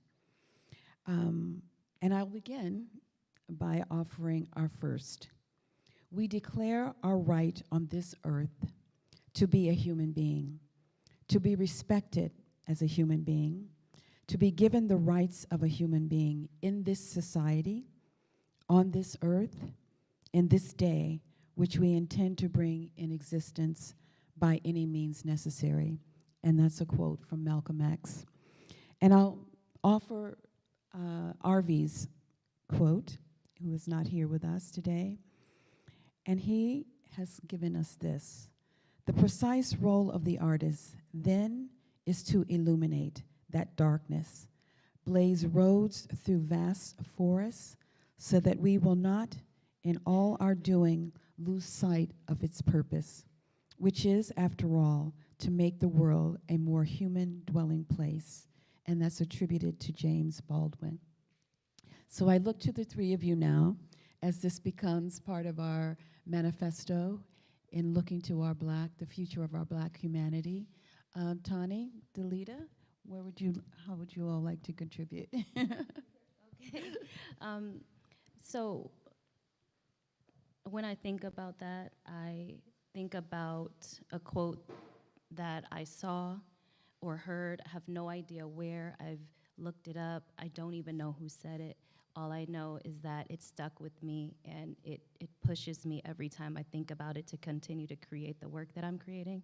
And I'll begin by offering our first. We declare our right on this earth to be a human being, to be respected as a human being, to be given the rights of a human being in this society, on this earth, in this day, which we intend to bring in existence by any means necessary. And that's a quote from Malcolm X. And I'll offer Arvi's quote, who is not here with us today. And he has given us this: the precise role of the artist then is to illuminate that darkness, blaze roads through vast forests, so that we will not, in all our doing, lose sight of its purpose, which is, after all, to make the world a more human dwelling place. And that's attributed to James Baldwin. So I look to the three of you now as this becomes part of our manifesto in looking to our the future of our Black humanity. Tawny, Delita, how would you all like to contribute? Okay. So when I think about that, I think about a quote that I saw or heard. I have no idea where. I've looked it up. I don't even know who said it. All I know is that it stuck with me, and it pushes me every time I think about it to continue to create the work that I'm creating.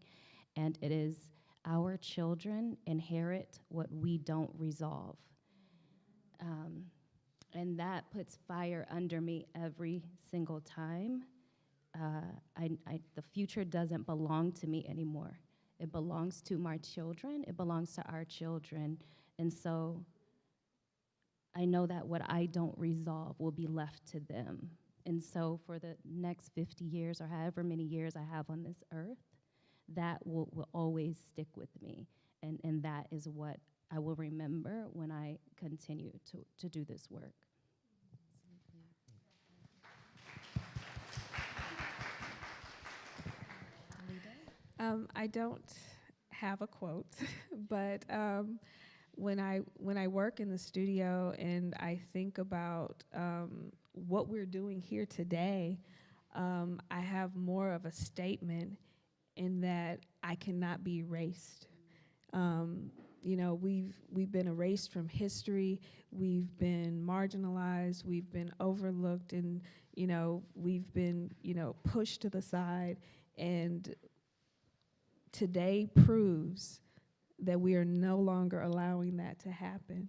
And it is, our children inherit what we don't resolve. And that puts fire under me every single time. The future doesn't belong to me anymore. It belongs to my children. It belongs to our children. And so I know that what I don't resolve will be left to them. And so for the next 50 years or however many years I have on this earth, that will always stick with me. And that is what I will remember when I continue to do this work. I don't have a quote, but when I work in the studio and I think about what we're doing here today, I have more of a statement in that I cannot be erased. You know, we've been erased from history. We've been marginalized. We've been overlooked, and we've been pushed to the side. And today proves that we are no longer allowing that to happen.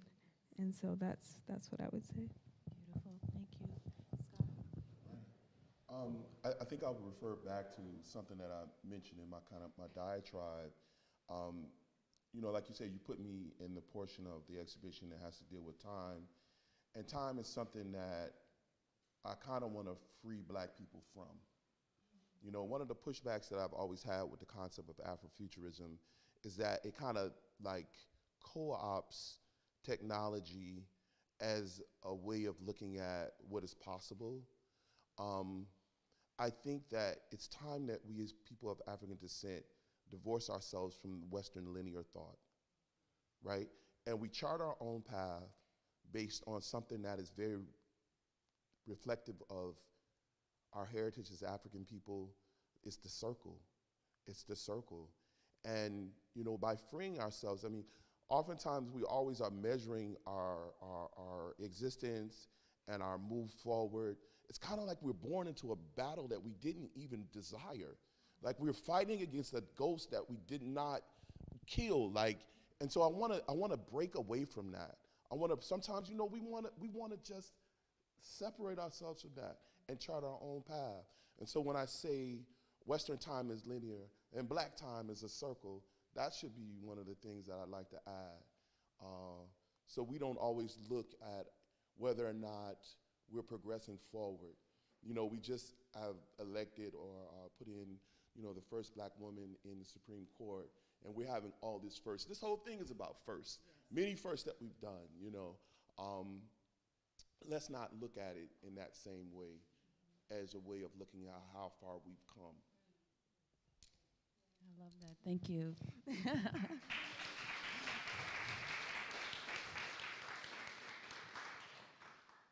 And so that's what I would say. Beautiful, thank you. Scott? I think I'll refer back to something that I mentioned in my diatribe. Like you said, you put me in the portion of the exhibition that has to deal with time. And time is something that I kind of want to free Black people from. One of the pushbacks that I've always had with the concept of Afrofuturism is that it kind of like co-ops technology as a way of looking at what is possible. I think that it's time that we as people of African descent divorce ourselves from Western linear thought, right? And we chart our own path based on something that is very reflective of our heritage as African people. It's the circle. It's the circle. And, by freeing ourselves, oftentimes we always are measuring our existence and our move forward. It's kind of like we're born into a battle that we didn't even desire. Like we're fighting against a ghost that we did not kill. And so I want to break away from that. Sometimes, we want to just separate ourselves from that and chart our own path. And so when I say Western time is linear and Black time is a circle, that should be one of the things that I'd like to add. So we don't always look at whether or not we're progressing forward. We just have elected or put in, the first Black woman in the Supreme Court, and we're having all this first. This whole thing is about first. Yes. Many firsts that we've done, Let's not look at it in that same way. as a way of looking at how far we've come. I love that. Thank you.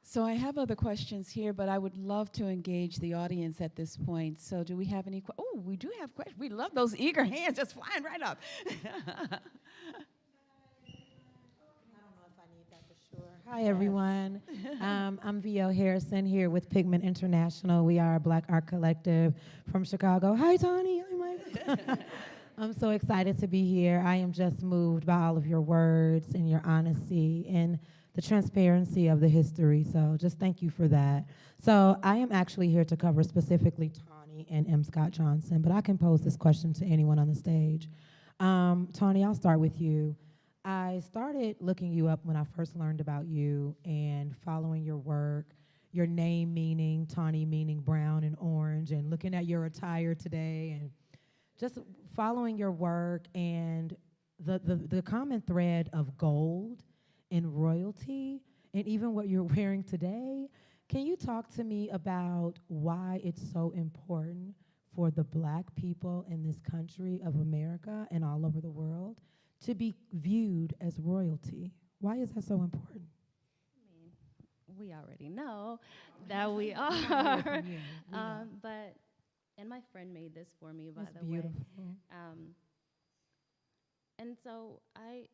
So I have other questions here, but I would love to engage the audience at this point. So do we have any oh, we do have questions. We love those eager hands just flying right up. Hi, everyone. I'm V.L. Harrison here with Pigment International. We are a Black art collective from Chicago. Hi, Tawny. Hi, Mike. I'm so excited to be here. I am just moved by all of your words and your honesty and the transparency of the history. So just thank you for that. So I am actually here to cover specifically Tawny and M. Scott Johnson, but I can pose this question to anyone on the stage. Tawny, I'll start with you. I started looking you up when I first learned about you and following your work, your name meaning, Tawny meaning brown and orange, and looking at your attire today and just following your work and the common thread of gold and royalty and even what you're wearing today. Can you talk to me about why it's so important for the Black people in this country of America and all over the world to be viewed as royalty? Why is that so important? I mean, we already know that we are. But, and my friend made this for me, by That's the beautiful. way. And so I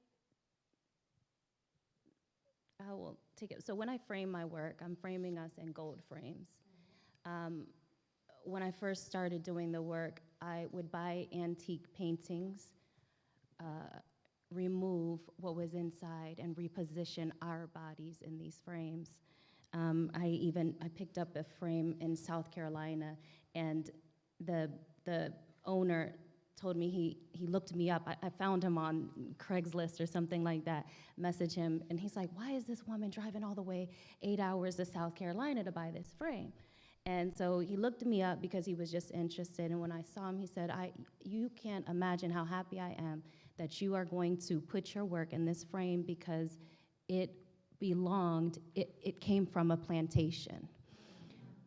will take it. So when I frame my work, I'm framing us in gold frames. When I first started doing the work, I would buy antique paintings, remove what was inside and reposition our bodies in these frames. I picked up a frame in South Carolina, and the owner told me he looked me up. I found him on Craigslist or something like that, messaged him, and he's like, why is this woman driving all the way 8 hours to South Carolina to buy this frame? And so he looked me up because he was just interested, and when I saw him, he said, you can't imagine how happy I am that you are going to put your work in this frame because it came from a plantation.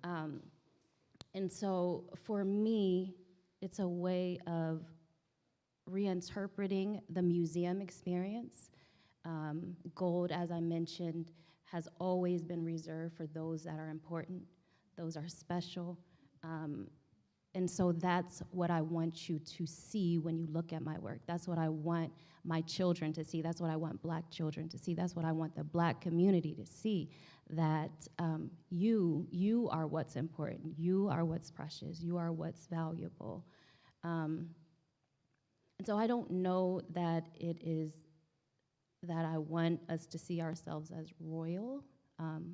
And so for me, it's a way of reinterpreting the museum experience. Gold, as I mentioned, has always been reserved for those that are important, those are special. And so that's what I want you to see when you look at my work. That's what I want my children to see. That's what I want Black children to see. That's what I want the Black community to see, that you are what's important. You are what's precious. You are what's valuable. And so I don't know that it is that I want us to see ourselves as royal.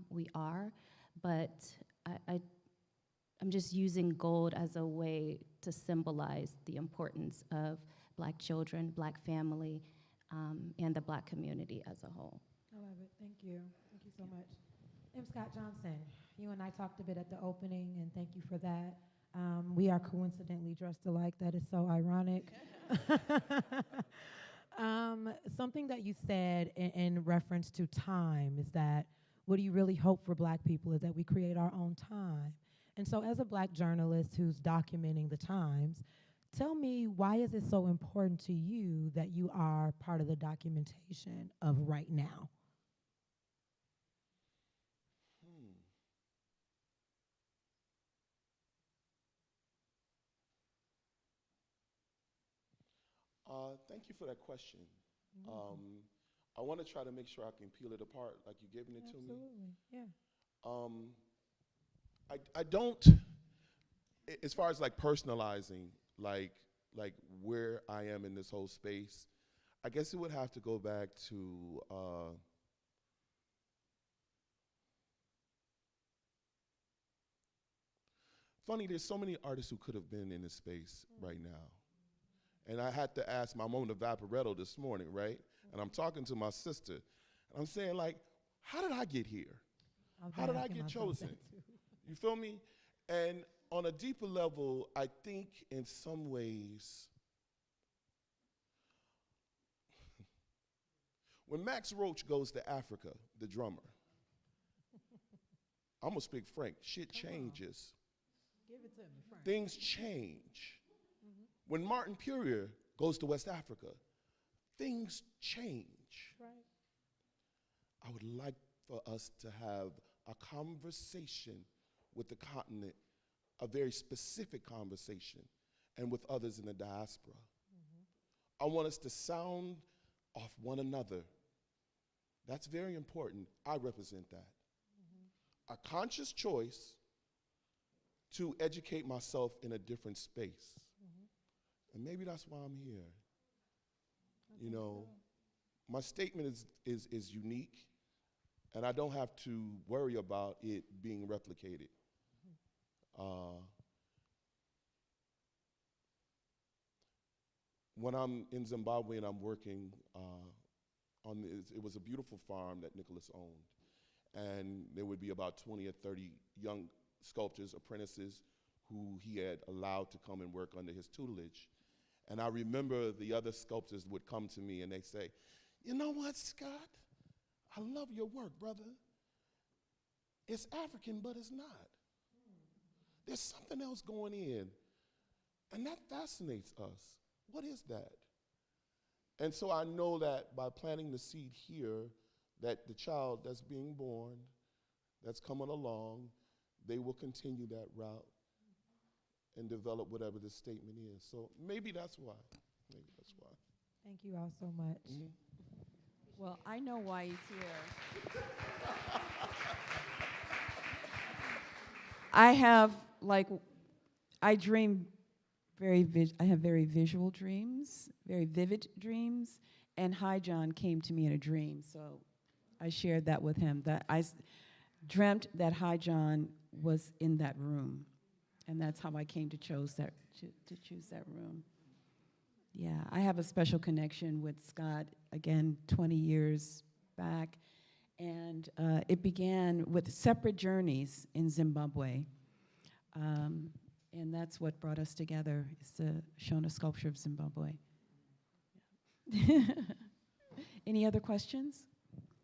We are, but I'm just using gold as a way to symbolize the importance of Black children, Black family, and the Black community as a whole. I love it. Thank you. Thank you so much. M. Scott Johnson, you and I talked a bit at the opening, and thank you for that. We are coincidentally dressed alike. That is so ironic. Something that you said in reference to time is that what do you really hope for Black people is that we create our own time. And so as a Black journalist who's documenting the times, tell me, why is it so important to you that you are part of the documentation of right now? Thank you for that question. I want to try to make sure I can peel it apart like you're giving it to me. Absolutely, yeah. I don't, as far as like personalizing, like where I am in this whole space, I guess it would have to go back to funny, there's so many artists who could have been in this space right now. And I had to ask my mom to Vaporetto this morning, right? And I'm talking to my sister. And I'm saying, like, how did I get here? How did I get chosen? You feel me? And on a deeper level, I think in some ways, when Max Roach goes to Africa, the drummer, I'm gonna speak frank, shit changes. things change. When Martin Purier goes to West Africa, things change. I would like for us to have a conversation with the continent, a very specific conversation, and with others in the diaspora. I want us to sound off one another. That's very important. I represent that. A conscious choice to educate myself in a different space. And maybe that's why I'm here. You know, my statement is unique, and I don't have to worry about it being replicated. When I'm in Zimbabwe and I'm working it was a beautiful farm that Nicholas owned, and there would be about 20 or 30 young sculptors, apprentices, who he had allowed to come and work under his tutelage. And I remember the other sculptors would come to me and they say, "You know what, Scott? I love your work, brother. It's African, but it's not. There's something else going in, and that fascinates us. What is that?" And so I know that by planting the seed here, that the child that's being born, that's coming along, they will continue that route and develop whatever the statement is. So maybe that's why. Maybe that's why. Thank you all so much. Well, I know why he's here. I have, I dream I have very visual dreams, very vivid dreams, and Hi John came to me in a dream, so I shared that with him, that I dreamt that Hi John was in that room, and that's how I came to choose that room. Yeah, I have a special connection with Scott, again, 20 years back, and it began with separate journeys in Zimbabwe. And that's what brought us together, is the Shona Sculpture of Zimbabwe. Any other questions?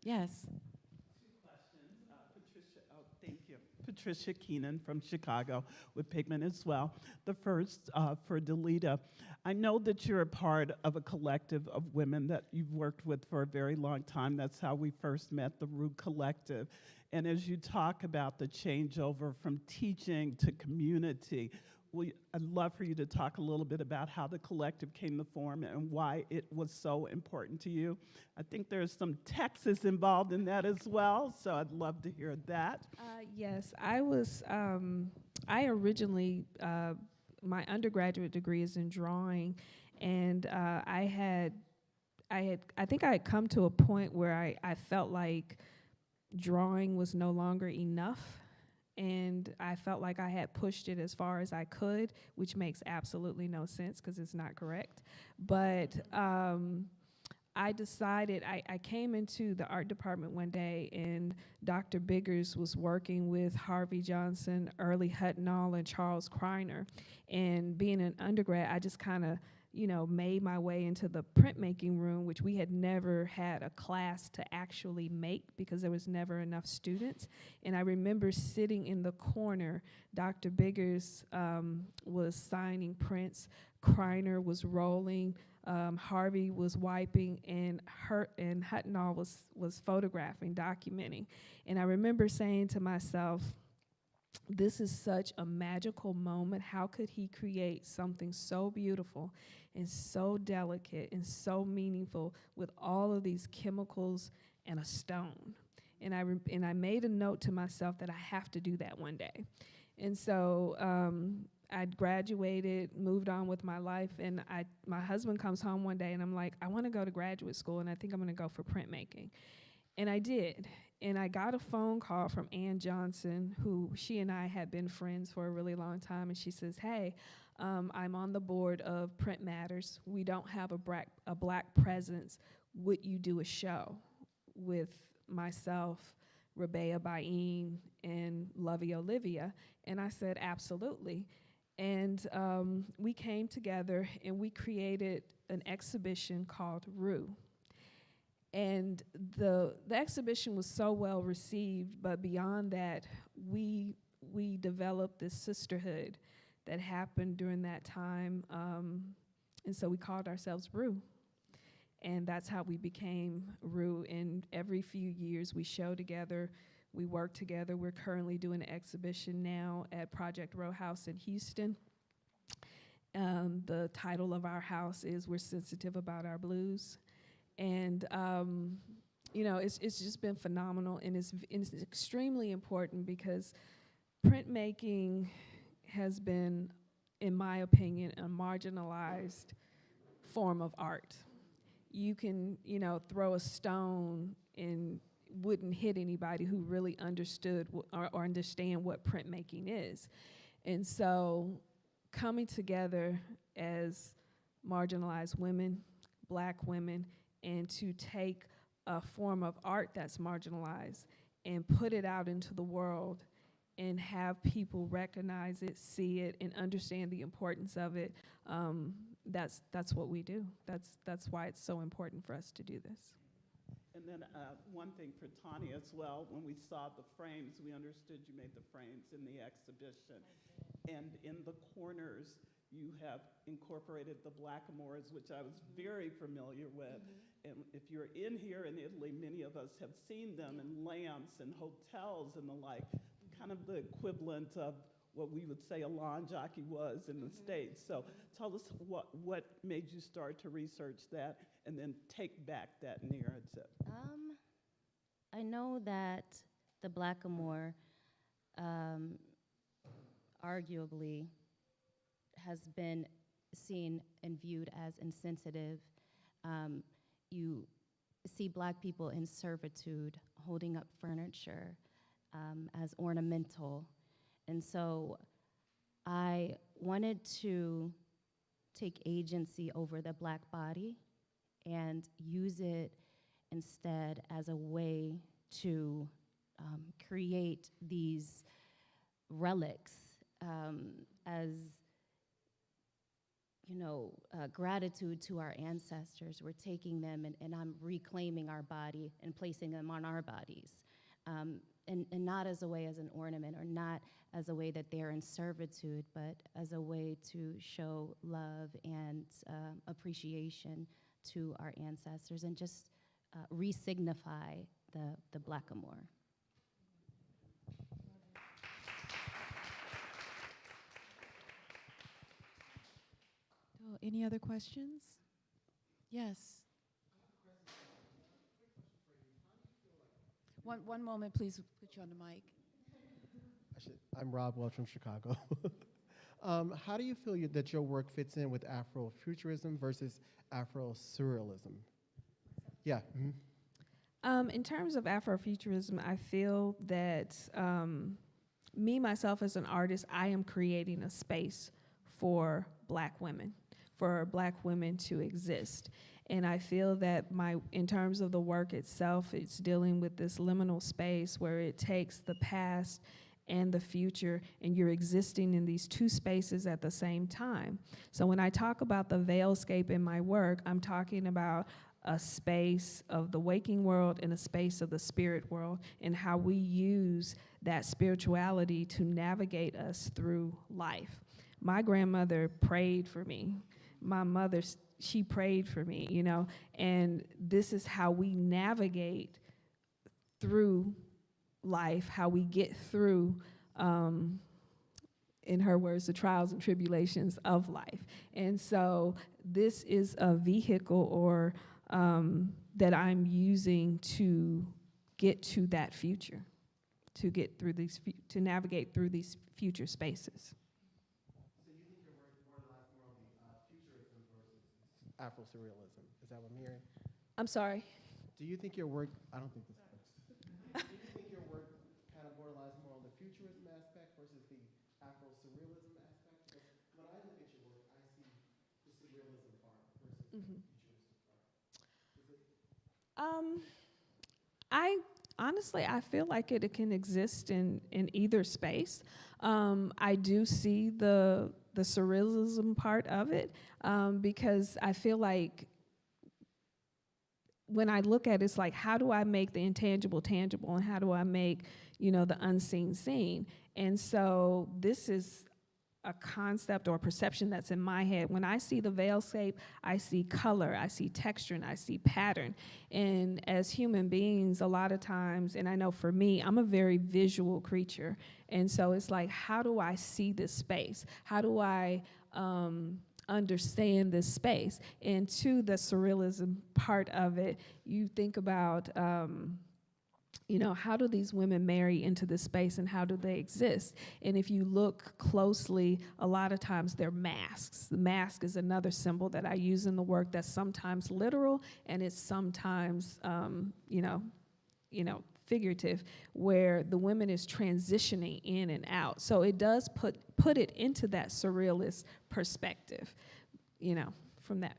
Yes. Two questions. Thank you. Patricia Keenan from Chicago with Pigment as well. The first for Delita. I know that you're a part of a collective of women that you've worked with for a very long time. That's how we first met, the Root Collective. And as you talk about the changeover from teaching to community, I'd love for you to talk a little bit about how the collective came to form and why it was so important to you. I think there's some Texas involved in that as well, so I'd love to hear that. Yes, I originally, my undergraduate degree is in drawing, and I think I had come to a point where I felt like drawing was no longer enough, and I felt like I had pushed it as far as I could, which makes absolutely no sense because it's not correct. But I decided, I came into the art department one day, and Dr. Biggers was working with Harvey Johnson, Early Hutnall, and Charles Kreiner. And being an undergrad, I just kind of, made my way into the printmaking room, which we had never had a class to actually make because there was never enough students. And I remember sitting in the corner. Dr. Biggers was signing prints, Kreiner was rolling, Harvey was wiping, and Hutnall was photographing, documenting. And I remember saying to myself, this is such a magical moment. How could he create something so beautiful and so delicate and so meaningful with all of these chemicals and a stone? And I made a note to myself that I have to do that one day. And so I graduated, moved on with my life, and my husband comes home one day, and I'm like, I want to go to graduate school, and I think I'm going to go for printmaking. And I did. And I got a phone call from Ann Johnson, who she and I had been friends for a really long time, and she says, hey, I'm on the board of Print Matters. We don't have a black presence. Would you do a show with myself, Rabea Bain, and Lovey Olivia? And I said, absolutely. And we came together, and we created an exhibition called Rue. And the exhibition was so well received, but beyond that, we we developed this sisterhood that happened during that time. And so we called ourselves Rue. And that's how we became Rue. And every few years we show together, we work together. We're currently doing an exhibition now at Project Row House in Houston. The title of our house is We're Sensitive About Our Blues. And you know, it's just been phenomenal, and it's extremely important because printmaking has been, in my opinion, a marginalized form of art. You can, you know, throw a stone and wouldn't hit anybody who really understood or understand what printmaking is. And so coming together as marginalized women, Black women, and to take a form of art that's marginalized and put it out into the world and have people recognize it, see it, and understand the importance of it, that's what we do. That's why it's so important for us to do this. And then one thing for Tawny as well, when we saw the frames, we understood you made the frames in the exhibition. And in the corners, you have incorporated the blackamoors, which I was very familiar with. And if you're in here in Italy, many of us have seen them in lamps and hotels and the like, kind of the equivalent of what we would say a lawn jockey was in the States. So tell us what made you start to research that and then take back that narrative. I know that the blackamoor arguably has been seen and viewed as insensitive. You see Black people in servitude holding up furniture as ornamental. And so I wanted to take agency over the Black body and use it instead as a way to create these relics as, you know, gratitude to our ancestors. We're taking them and I'm reclaiming our body and placing them on our bodies. And not as a way as an ornament or not as a way that they're in servitude, but as a way to show love and appreciation to our ancestors and just re-signify the blackamoor. Oh, any other questions? Yes. One moment, please. Put you on the mic. I'm Rob Welch from Chicago. How do you feel that your work fits in with Afro-Futurism versus Afro-Surrealism? Yeah. Mm-hmm. In terms of Afrofuturism, I feel that me, myself, as an artist, I am creating a space for Black women to exist. And I feel that in terms of the work itself, it's dealing with this liminal space where it takes the past and the future, and you're existing in these two spaces at the same time. So when I talk about the veilscape in my work, I'm talking about a space of the waking world and a space of the spirit world, and how we use that spirituality to navigate us through life. My grandmother prayed for me. My mother, she prayed for me, you know, and this is how we navigate through life, how we get through, in her words, the trials and tribulations of life. And so this is a vehicle or that I'm using to get to that future, to get through these, to navigate through these future spaces. So you think your work borderlines more on the futurism versus Afro-Surrealism? Is that what I'm hearing? I'm sorry? Do you think your work, I don't think this works. Do you think your work kind of borderlines more on the futurism aspect versus the Afro-Surrealism aspect? Because when I look at your work, I see the surrealism part versus the futurism part. Is it? I feel like it can exist in either space. I do see the surrealism part of it because I feel like when I look at it, it's like, how do I make the intangible tangible, and how do I make, the unseen seen? And so this is a concept or perception that's in my head. When I see the veilscape, I see color, I see texture, and I see pattern. And as human beings, a lot of times, and I know for me, I'm a very visual creature. And so it's like, how do I see this space? How do I understand this space? And to the surrealism part of it, you think about, how do these women marry into this space, and how do they exist? And if you look closely, a lot of times they're masks. The mask is another symbol that I use in the work that's sometimes literal, and it's sometimes, figurative, where the women is transitioning in and out. So it does put it into that surrealist perspective, from that.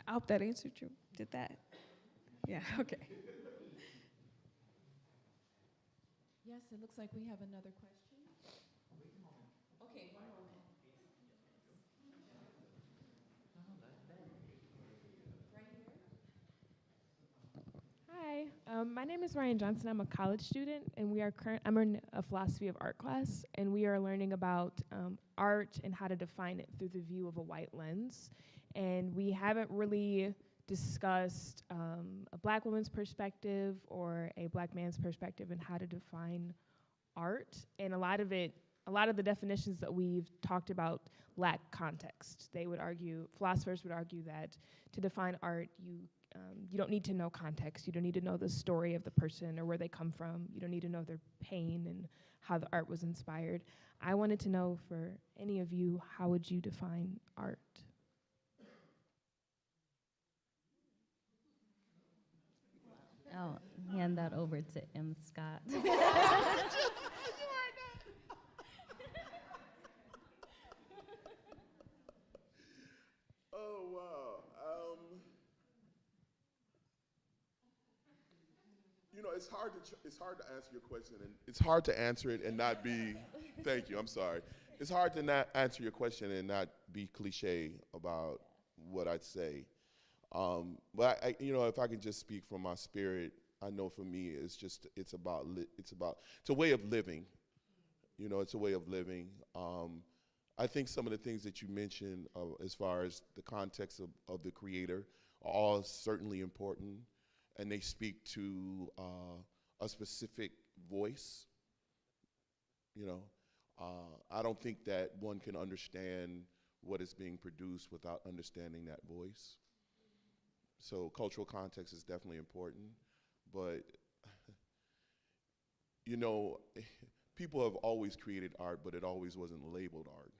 I hope that answered you. Did that? Yeah, okay. Yes, it looks like we have another question. Okay, one moment. Hi, my name is Ryan Johnson. I'm a college student, and I'm in a philosophy of art class, and we are learning about art and how to define it through the view of a white lens. And we haven't really discussed a Black woman's perspective or a Black man's perspective and how to define art. And a lot of the definitions that we've talked about lack context. Philosophers would argue that to define art, you don't need to know context. You don't need to know the story of the person or where they come from. You don't need to know their pain and how the art was inspired. I wanted to know, for any of you, how would you define art? I'll hand that over to M. Scott. Oh, wow. It's hard to answer your question, and it's hard to answer it and not be, thank you, I'm sorry. It's hard to not answer your question and not be cliche about what I'd say. But if I can just speak from my spirit, I know for me, it's a way of living. It's a way of living. I think some of the things that you mentioned as far as the context of the creator are all certainly important, and they speak to a specific voice. I don't think that one can understand what is being produced without understanding that voice. So cultural context is definitely important, but people have always created art, but it always wasn't labeled art.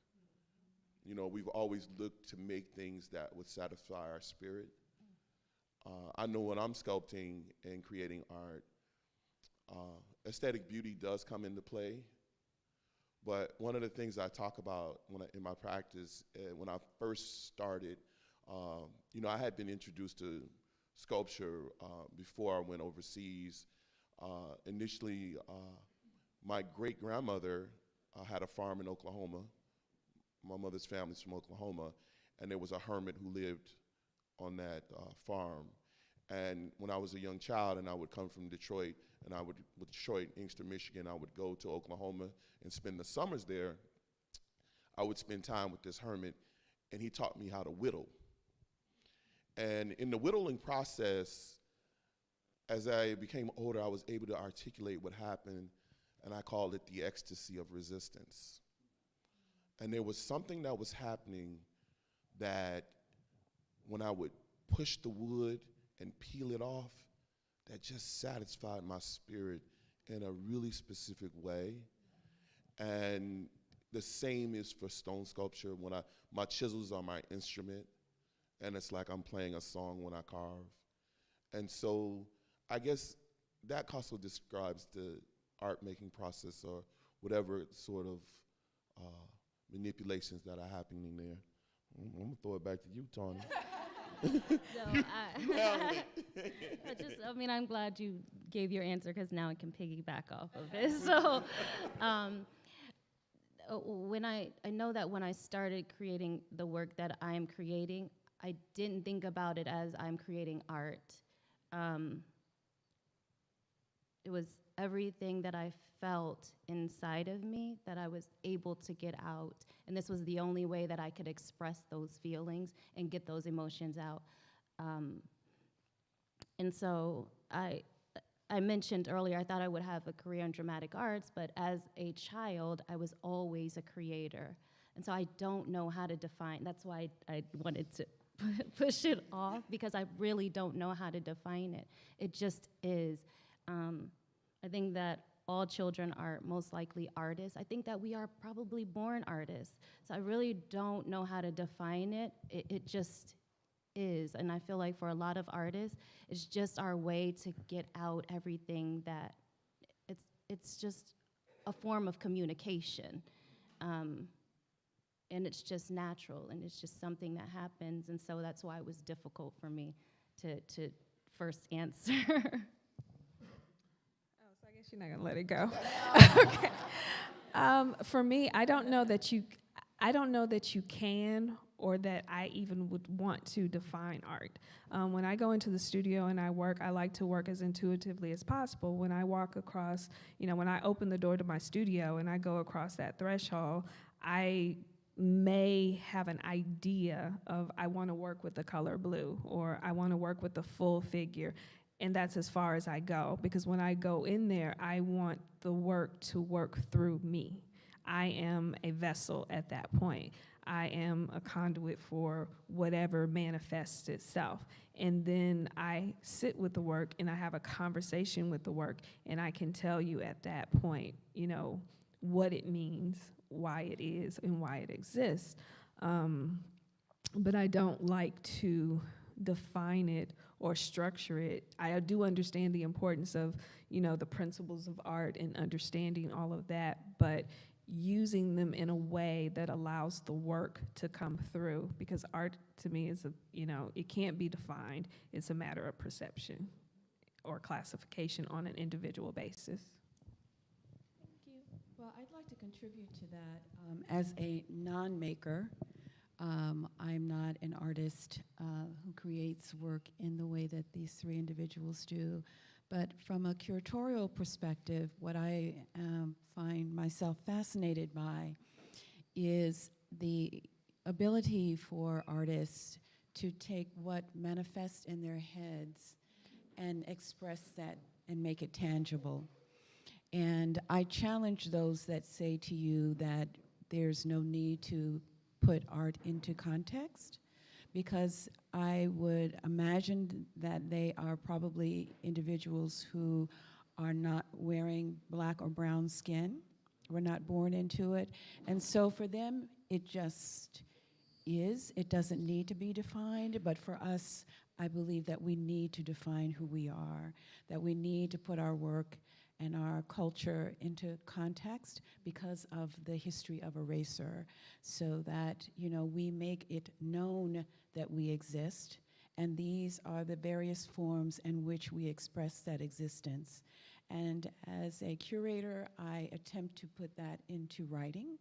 We've always looked to make things that would satisfy our spirit. I know when I'm sculpting and creating art, aesthetic beauty does come into play, but one of the things I talk about in my practice, when I first started, I had been introduced to sculpture before I went overseas. Initially, my great-grandmother had a farm in Oklahoma. My mother's family's from Oklahoma, and there was a hermit who lived on that farm. And when I was a young child and I would come from Detroit, and with Detroit, Inkster, Michigan, I would go to Oklahoma and spend the summers there. I would spend time with this hermit, and he taught me how to whittle. And in the whittling process, as I became older, I was able to articulate what happened, and I called it the ecstasy of resistance. And there was something that was happening that when I would push the wood and peel it off, that just satisfied my spirit in a really specific way. And the same is for stone sculpture. My chisels are my instrument, and it's like I'm playing a song when I carve. And so I guess that also describes the art-making process, or whatever sort of manipulations that are happening there. I'm gonna throw it back to you, Tawny. I'm glad you gave your answer, because now I can piggyback off of it. So I know that when I started creating the work that I am creating, I didn't think about it as I'm creating art. it was everything that I felt inside of me that I was able to get out. And this was the only way that I could express those feelings and get those emotions out. And so I mentioned earlier, I thought I would have a career in dramatic arts, but as a child, I was always a creator. And so I don't know how to define, that's why I wanted to push it off, because I really don't know how to define it. It just is. I think that all children are most likely artists. I think that we are probably born artists. So I really don't know how to define it. It just is. And I feel like for a lot of artists, it's just our way to get out everything that, it's just a form of communication. And it's just natural, and it's just something that happens. And so that's why it was difficult for me to first answer. I guess you're not gonna let it go. Okay. For me, I don't know that you can, or that I even would want to define art. When I go into the studio and I work, I like to work as intuitively as possible. When I walk across, when I open the door to my studio and I go across that threshold, I may have an idea of, I want to work with the color blue, or I want to work with the full figure. And that's as far as I go, because when I go in there, I want the work to work through me. I am a vessel at that point. I am a conduit for whatever manifests itself. And then I sit with the work and I have a conversation with the work, and I can tell you at that point, what it means, why it is, and why it exists. But I don't like to define it or structure it. I do understand the importance of, the principles of art and understanding all of that, but using them in a way that allows the work to come through, because art to me is it can't be defined. It's a matter of perception or classification on an individual basis. Thank you. Well, I'd like to contribute to that. As a non-maker, I'm not an artist who creates work in the way that these three individuals do. But from a curatorial perspective, what I find myself fascinated by is the ability for artists to take what manifests in their heads and express that and make it tangible. And I challenge those that say to you that there's no need to put art into context, because I would imagine that they are probably individuals who are not wearing black or brown skin, were not born into it. And so for them, it just is. It doesn't need to be defined, but for us, I believe that we need to define who we are, that we need to put our work and our culture into context because of the history of erasure, so that we make it known that we exist, and these are the various forms in which we express that existence. And as a curator, I attempt to put that into writing,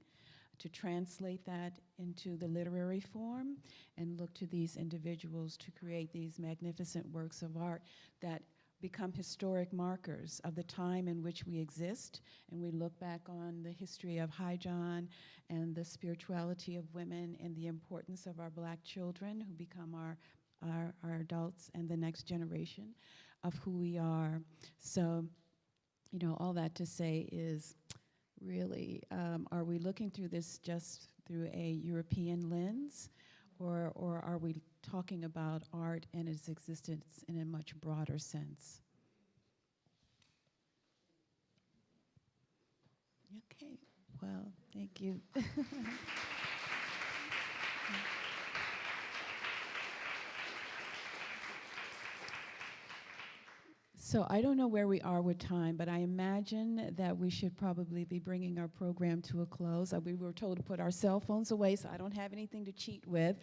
to translate that into the literary form, and look to these individuals to create these magnificent works of art that become historic markers of the time in which we exist. And we look back on the history of Highjohn and the spirituality of women and the importance of our Black children who become our adults and the next generation of who we are. So, all that to say is really, are we looking through this just through a European lens? Or are we talking about art and its existence in a much broader sense? Okay, well, thank you. So I don't know where we are with time, but I imagine that we should probably be bringing our program to a close. We were told to put our cell phones away, so I don't have anything to cheat with.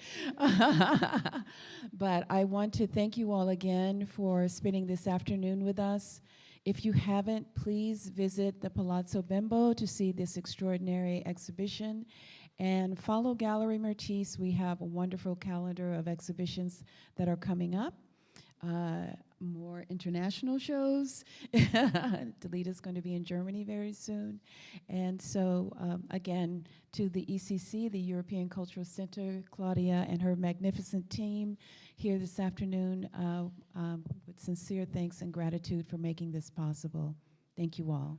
But I want to thank you all again for spending this afternoon with us. If you haven't, please visit the Palazzo Bembo to see this extraordinary exhibition. And follow Gallery Myrtis. We have a wonderful calendar of exhibitions that are coming up. more international shows. Delita's going to be in Germany very soon. And so, again, to the ECC, the European Cultural Center, Claudia and her magnificent team here this afternoon, with sincere thanks and gratitude for making this possible. Thank you all.